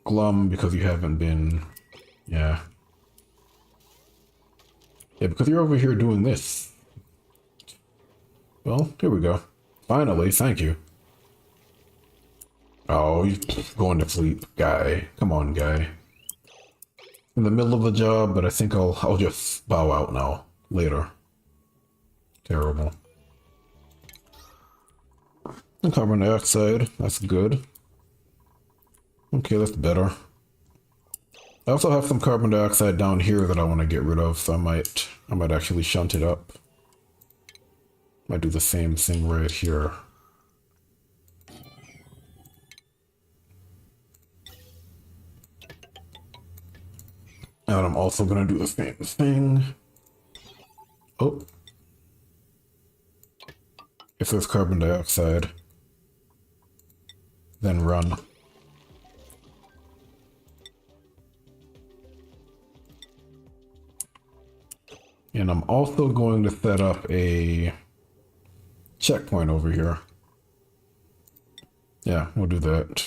Glum, because you haven't been... Yeah. Yeah, because you're over here doing this. Well, here we go. Finally, thank you. Oh, you're going to sleep, guy. Come on, guy. In the middle of the job, but I think I'll just bow out now. Later. Terrible. And carbon dioxide, that's good. Okay, that's better. I also have some carbon dioxide down here that I want to get rid of, so I might actually shunt it up. Might do the same thing right here. And I'm also gonna do the same thing. Oh. If there's carbon dioxide, then run. And I'm also going to set up a checkpoint over here. Yeah, we'll do that.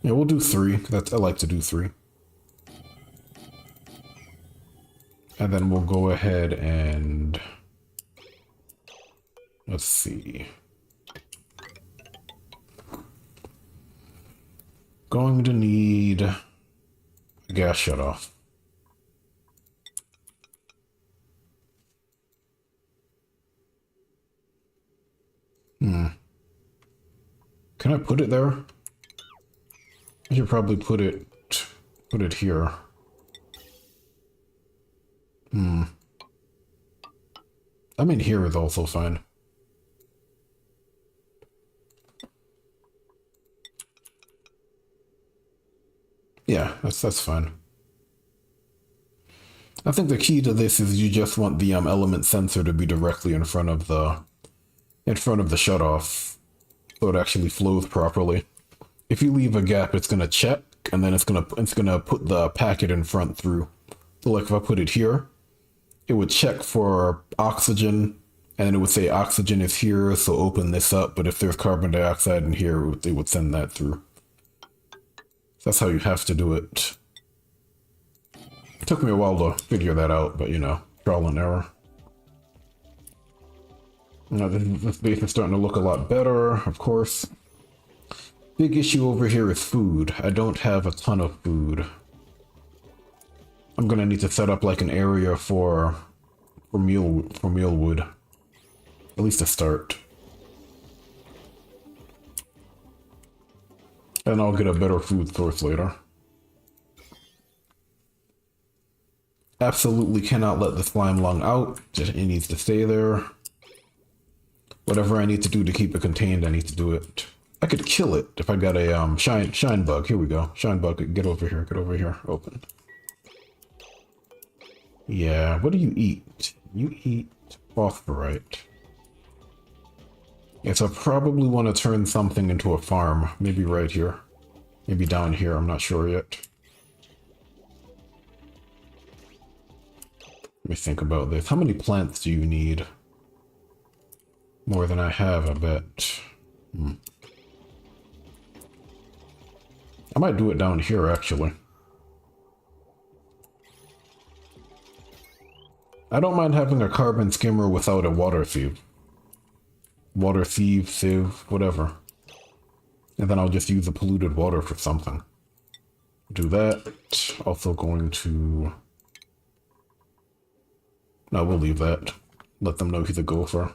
Yeah, we'll do 3. I like to do 3. And then we'll go ahead and... Let's see. Going to need a gas shutoff. Can I put it there? I should probably put it here. I mean, here is also fine. Yeah, that's fine. I think the key to this is you just want the element sensor to be directly in front of the shutoff, so it actually flows properly. If you leave a gap, it's gonna check, and then it's gonna put the packet in front through. So like if I put it here, it would check for oxygen, and it would say oxygen is here, so open this up. But if there's carbon dioxide in here, it would send that through. That's how you have to do it. It took me a while to figure that out, but you know, trial and error. Now this base is starting to look a lot better, of course. Big issue over here is food. I don't have a ton of food. I'm gonna need to set up like an area for mealwood. At least to start. And I'll get a better food source later. Absolutely cannot let the slime lung out. It needs to stay there. Whatever I need to do to keep it contained, I need to do it. I could kill it if I got a shine bug. Here we go. Shine bug, get over here, get over here. Open. Yeah, what do you eat? You eat phosphorite. Yes, I probably want to turn something into a farm. Maybe right here. Maybe down here, I'm not sure yet. Let me think about this. How many plants do you need? More than I have, I bet. I might do it down here, actually. I don't mind having a carbon skimmer without a water sieve. Water sieve, whatever. And then I'll just use the polluted water for something. Do that. Also going to... No, we'll leave that. Let them know he's a gopher.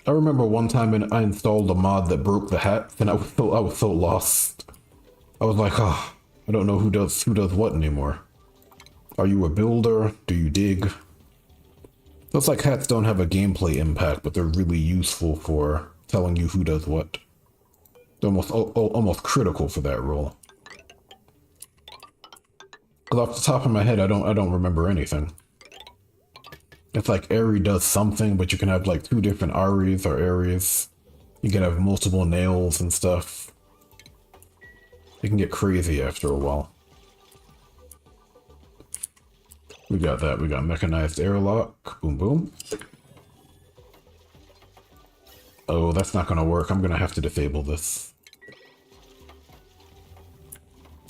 I remember one time I installed a mod that broke the hats, and I was so lost. I was like, oh, I don't know who does what anymore. Are you a builder? Do you dig? So it's like hats don't have a gameplay impact, but they're really useful for telling you who does what. They're almost critical for that role. Because off the top of my head, I don't remember anything. It's like Aerie does something, but you can have like 2 different Aries or Aries. You can have multiple nails and stuff. It can get crazy after a while. We got that. We got mechanized airlock. Boom, boom. Oh, that's not gonna work. I'm gonna have to disable this.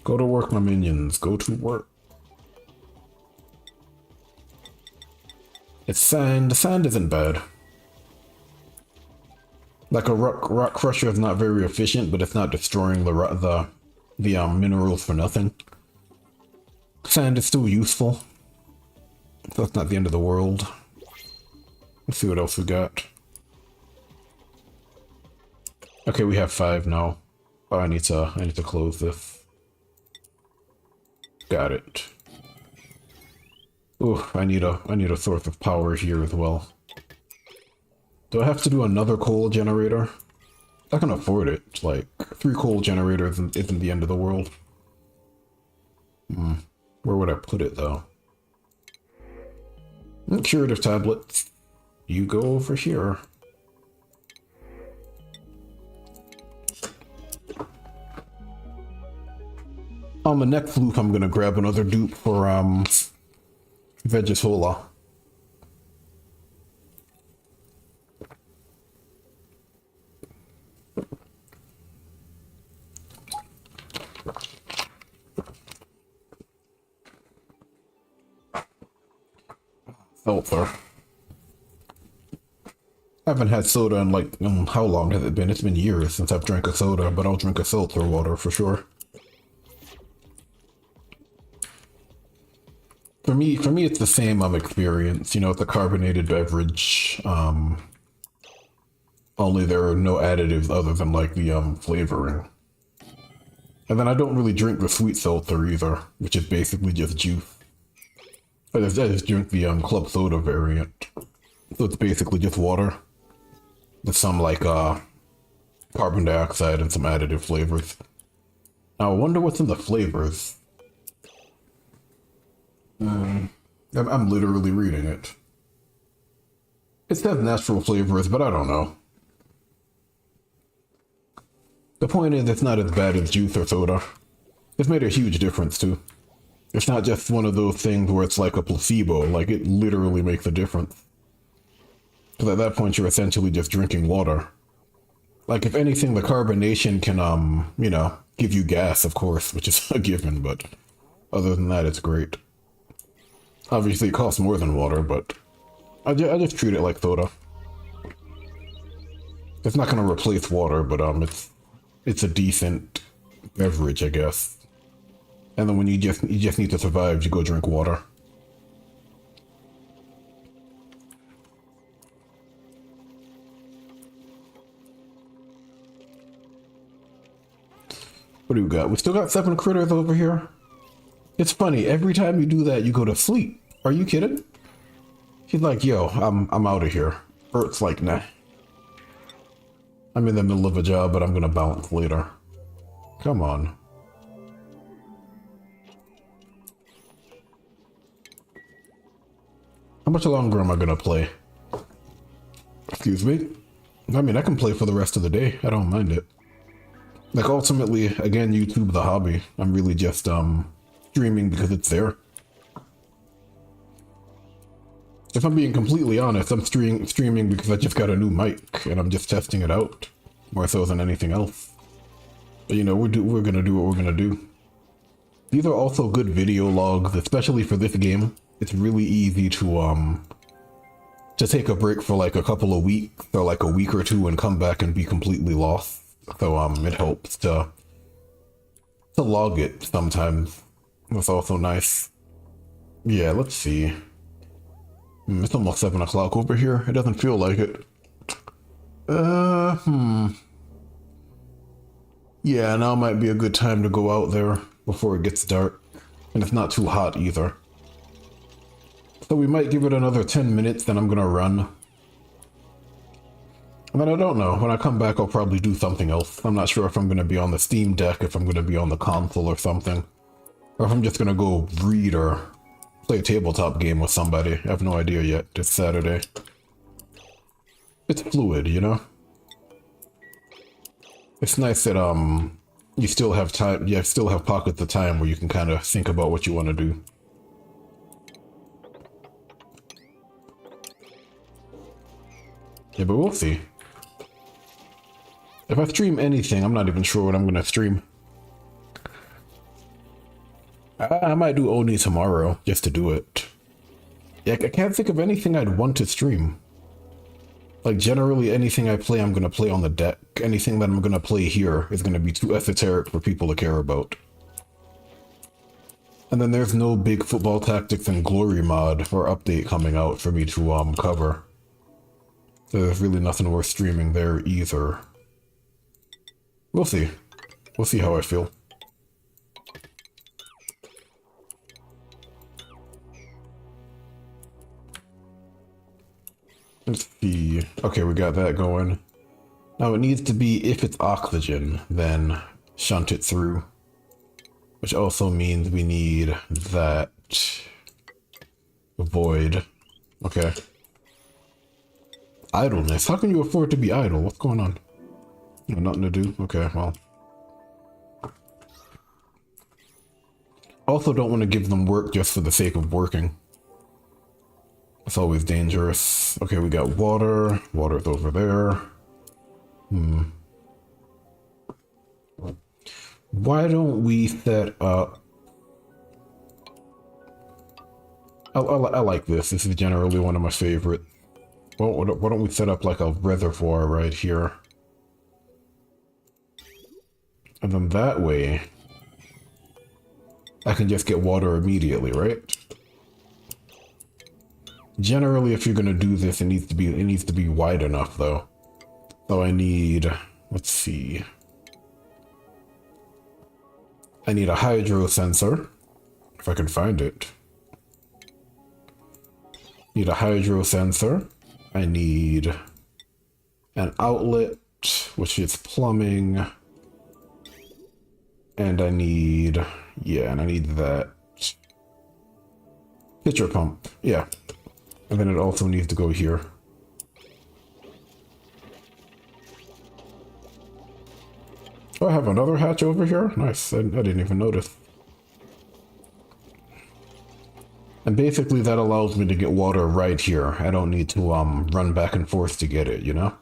Go to work, my minions. Go to work. It's sand. Sand isn't bad. Like a rock crusher is not very efficient, but it's not destroying the minerals for nothing. Sand is still useful. So that's not the end of the world. Let's see what else we got. Okay, we have 5 now. Oh, I need to close this. Got it. Ooh, I need a source of power here as well. Do I have to do another coal generator? I can afford it. Like, 3 coal generators isn't the end of the world. Where would I put it, though? Curative tablets. You go over here. On the next loop, I'm gonna grab another dupe for, Vegetola. Seltzer. I haven't had soda in like, how long has it been? It's been years since I've drank a soda, but I'll drink a seltzer water for sure. For me, it's the same experience. You know, it's a carbonated beverage. only there are no additives other than like the flavoring. And then I don't really drink the sweet seltzer either, which is basically just juice. I just drink the club soda variant. So it's basically just water with some like carbon dioxide and some additive flavors. Now I wonder what's in the flavors. I'm literally reading it. It says natural flavors, but I don't know. The point is, it's not as bad as juice or soda. It's made a huge difference too. It's not just one of those things where it's like a placebo, like it literally makes a difference. Because at that point, you're essentially just drinking water. Like, if anything, the carbonation can, you know, give you gas, of course, which is a given, but other than that, it's great. Obviously, it costs more than water, but I just treat it like soda. It's not going to replace water, but it's a decent beverage, I guess. And then when you just need to survive, you go drink water. What do we got? We still got 7 critters over here. It's funny, every time you do that, you go to sleep. Are you kidding? She's like, yo, I'm out of here. Bert's like, nah. I'm in the middle of a job, but I'm gonna bounce later. Come on. How much longer am I gonna play? Excuse me? I mean, I can play for the rest of the day. I don't mind it. Like, ultimately, again, YouTube the hobby. I'm really just, streaming because it's there. If I'm being completely honest, I'm streaming because I just got a new mic, and I'm just testing it out. More so than anything else. But, you know, we're gonna do what we're gonna do. These are also good video logs, especially for this game. It's really easy to take a break for like a couple of weeks, or like a week or two, and come back and be completely lost. So it helps to log it sometimes. It's also nice. Yeah, let's see. It's almost 7 o'clock over here. It doesn't feel like it. Yeah, now might be a good time to go out there before it gets dark. And it's not too hot either. So we might give it another 10 minutes, then I'm gonna run. And then I don't know. When I come back, I'll probably do something else. I'm not sure if I'm gonna be on the Steam Deck, if I'm gonna be on the console or something. Or if I'm just gonna go read or play a tabletop game with somebody. I have no idea yet. It's Saturday. It's fluid, you know? It's nice that you still have time, you still have pockets of time where you can kind of think about what you want to do. Yeah, but we'll see. If I stream anything, I'm not even sure what I'm gonna stream. I might do Oni tomorrow, just to do it. Yeah, I can't think of anything I'd want to stream. Like, generally, anything I play, I'm gonna play on the deck. Anything that I'm gonna play here is gonna be too esoteric for people to care about. And then there's no big Football Tactics and Glory mod or update coming out for me to cover. So there's really nothing worth streaming there either. We'll see. We'll see how I feel. Let's see. Okay, we got that going. Now it needs to be, if it's oxygen, then shunt it through. Which also means we need that void. Okay. Idleness. How can you afford to be idle? What's going on? No, nothing to do? Okay, well. Also don't want to give them work just for the sake of working. It's always dangerous. Okay, we got water. Water's over there. Why don't we set up... I like this. This is generally one of my favorites. Well, why don't we set up like a reservoir right here? And then that way, I can just get water immediately, right? Generally, if you're gonna do this, it needs to be wide enough, though. So I need, let's see. I need a hydro sensor, if I can find it. Need a hydro sensor. I need an outlet, which is plumbing. And I need, yeah, and I need that pitcher pump, yeah. And then it also needs to go here. Oh, I have another hatch over here? Nice, I didn't even notice. And basically that allows me to get water right here. I don't need to run back and forth to get it, you know?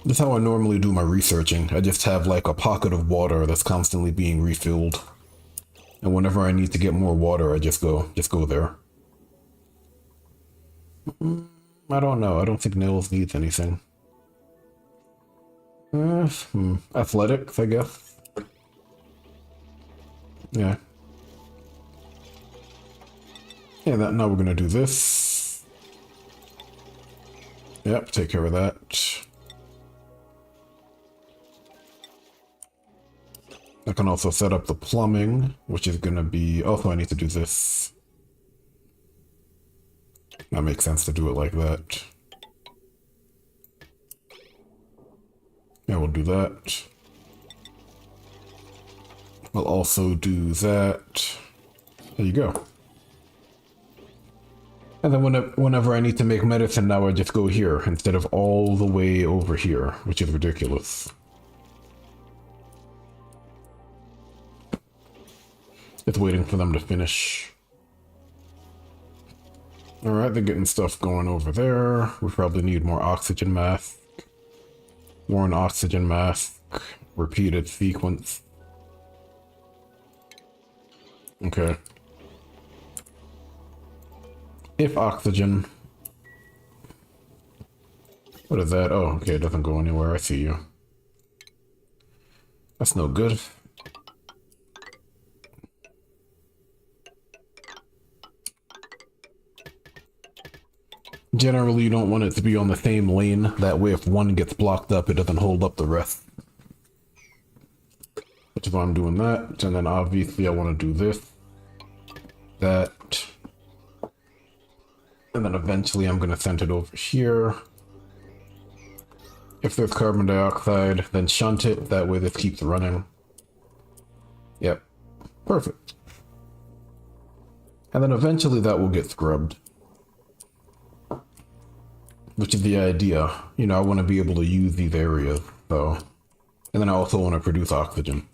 That's how I normally do my researching. I just have like a pocket of water that's constantly being refilled. And whenever I need to get more water, I just go there. I don't know. I don't think Nils needs anything. Athletics, I guess. Yeah. Yeah, now we're gonna do this. Yep, take care of that. I can also set up the plumbing, which is gonna be... Also, I need to do this. That makes sense to do it like that. Yeah, we'll do that. We'll also do that. There you go. And then whenever I need to make medicine now, I just go here instead of all the way over here, which is ridiculous. Just waiting for them to finish. Alright, they're getting stuff going over there. We probably need more oxygen mask. More an oxygen mask. Repeated sequence. Okay. If oxygen... What is that? Oh, okay, it doesn't go anywhere. I see you. That's no good. Generally, you don't want it to be on the same lane. That way, if one gets blocked up, it doesn't hold up the rest. Which is why I'm doing that. And then obviously, I want to do this. That. And then eventually, I'm going to send it over here. If there's carbon dioxide, then shunt it. That way, this keeps running. Yep. Perfect. And then eventually, that will get scrubbed. Which is the idea. You know, I want to be able to use these areas, so. And then I also want to produce oxygen.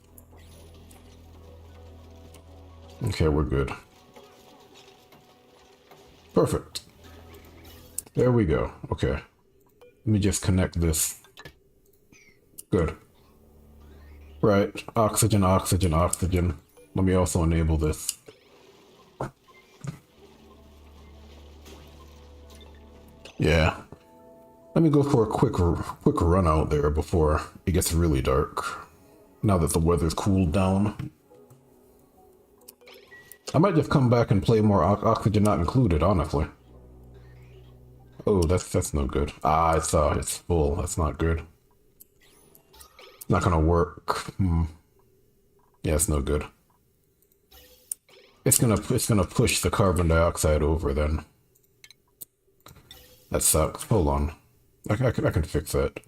Okay, we're good. Perfect. There we go. Okay. Let me just connect this. Good. Right. Oxygen, oxygen, oxygen. Let me also enable this. Yeah. Let me go for a quick run out there before it gets really dark. Now that the weather's cooled down. I might just come back and play more Oxygen Not Included, honestly. Oh, that's no good. Ah, it's full. That's not good. Not gonna work. Yeah, it's no good. It's gonna push the carbon dioxide over then. That sucks. Hold on. I can fix that.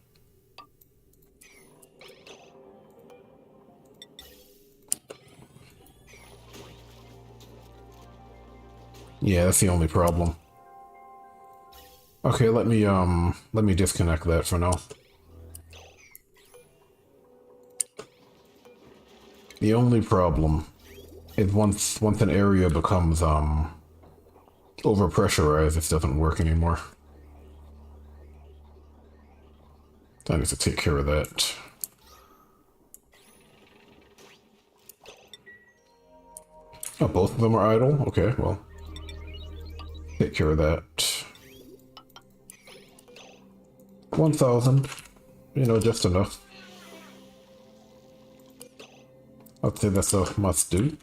Yeah, that's the only problem. Okay, let me disconnect that for now. The only problem is once an area becomes overpressurized, it doesn't work anymore. I need to take care of that. Oh, both of them are idle? Okay, well. Take care of that. 1,000. You know, just enough. I'd say that's a must do.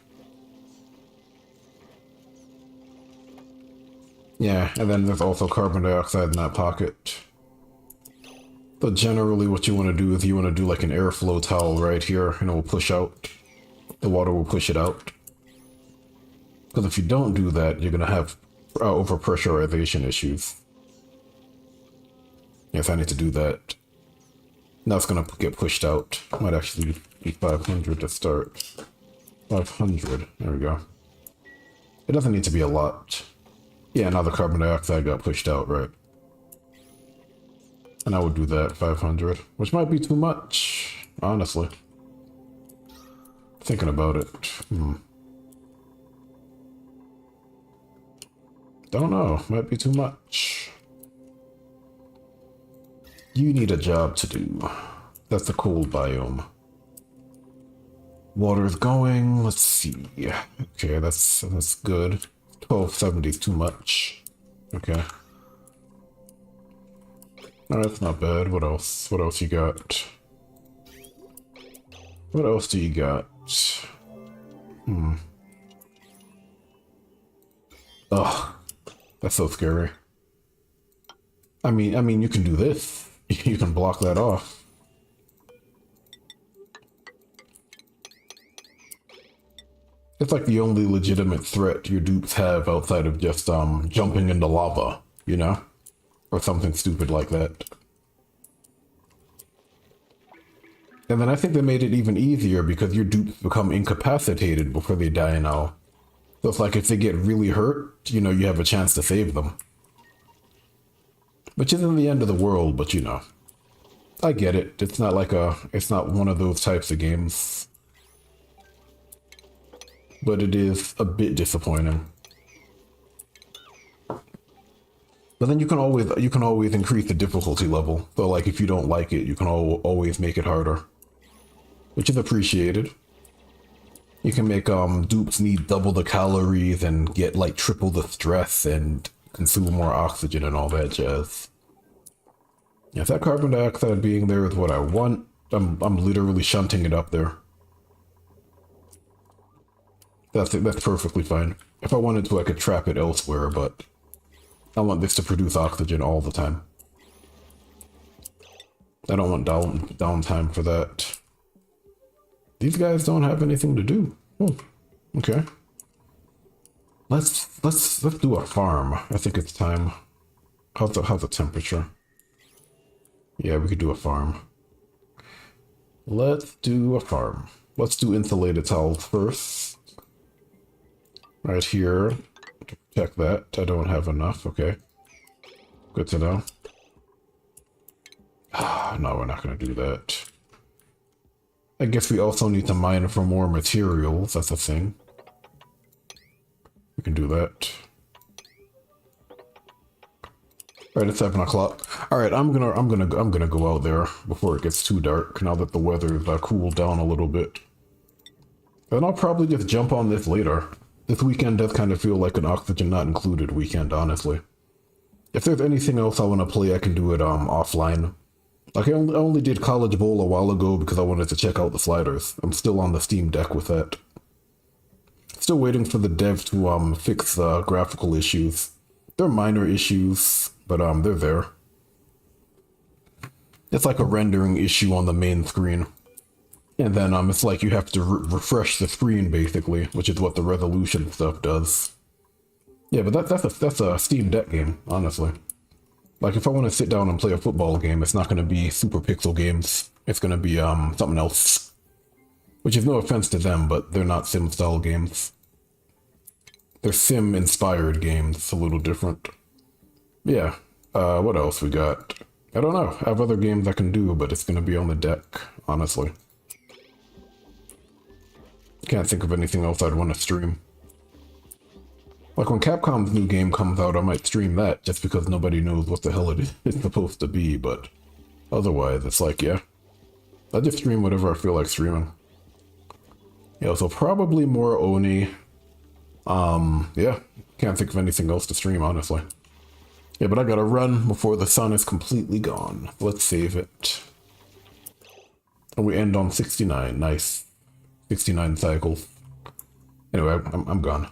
Yeah, and then there's also carbon dioxide in that pocket. So generally what you want to do is you want to do like an airflow towel right here, and it will push out. The water will push it out. Because if you don't do that, you're going to have overpressurization issues. Yes, I need to do that. Now it's going to get pushed out. Might actually be 500 to start. 500. There we go. It doesn't need to be a lot. Yeah, now the carbon dioxide got pushed out, right? And I would do that, 500. Which might be too much, honestly. Thinking about it. Don't know. Might be too much. You need a job to do. That's the cold biome. Water's going. Let's see. Okay, that's good. 1270 is too much. Okay. Alright, that's not bad. What else? What else you got? What else do you got? Ugh. That's so scary. I mean, you can do this. You can block that off. It's like the only legitimate threat your dupes have outside of just jumping into lava, you know? Or something stupid like that. And then I think they made it even easier because your dupes become incapacitated before they die now. So it's like if they get really hurt, you know, you have a chance to save them. Which isn't the end of the world, but you know. I get it. It's not like it's not one of those types of games. But it is a bit disappointing. But then you can always increase the difficulty level. So like if you don't like it, you can always make it harder. Which is appreciated. You can make dupes need double the calories and get like triple the stress and consume more oxygen and all that jazz. If that carbon dioxide being there is what I want, I'm literally shunting it up there. That's it, that's perfectly fine. If I wanted to, I could trap it elsewhere, but I want this to produce oxygen all the time. I don't want downtime for that. These guys don't have anything to do. Oh, okay. Let's do a farm. I think it's time. How's the temperature? Yeah, we could do a farm. Let's do a farm. Let's do insulated towels first. Right here. Check that. I don't have enough. Okay. Good to know. No, we're not going to do that. I guess we also need to mine for more materials. That's a thing. We can do that. All right, it's 7 o'clock. All right, I'm gonna go out there before it gets too dark. Now that the weather's cooled down a little bit, and I'll probably just jump on this later. This weekend does kind of feel like an oxygen not included weekend, honestly. If there's anything else I want to play, I can do it offline. Like I only did College Bowl a while ago because I wanted to check out the sliders. I'm still on the Steam Deck with that. Still waiting for the dev to fix graphical issues. They're minor issues, but they're there. It's like a rendering issue on the main screen. And then it's like you have to refresh the screen basically, which is what the resolution stuff does. Yeah, but that's a Steam Deck game, honestly. Like if I want to sit down and play a football game, it's not going to be Super Pixel games. It's going to be something else. Which is no offense to them, but they're not sim style games. They're sim inspired games. It's a little different. Yeah. What else we got? I don't know. I have other games I can do, but it's going to be on the deck, honestly. Can't think of anything else I'd want to stream. Like when Capcom's new game comes out, I might stream that just because nobody knows what the hell it is supposed to be, but otherwise it's like, yeah. I just stream whatever I feel like streaming. Yeah, so probably more Oni. Yeah, can't think of anything else to stream, honestly. Yeah, but I gotta run before the sun is completely gone. Let's save it. And we end on 69. Nice. 69 cycles. Anyway, I'm gone.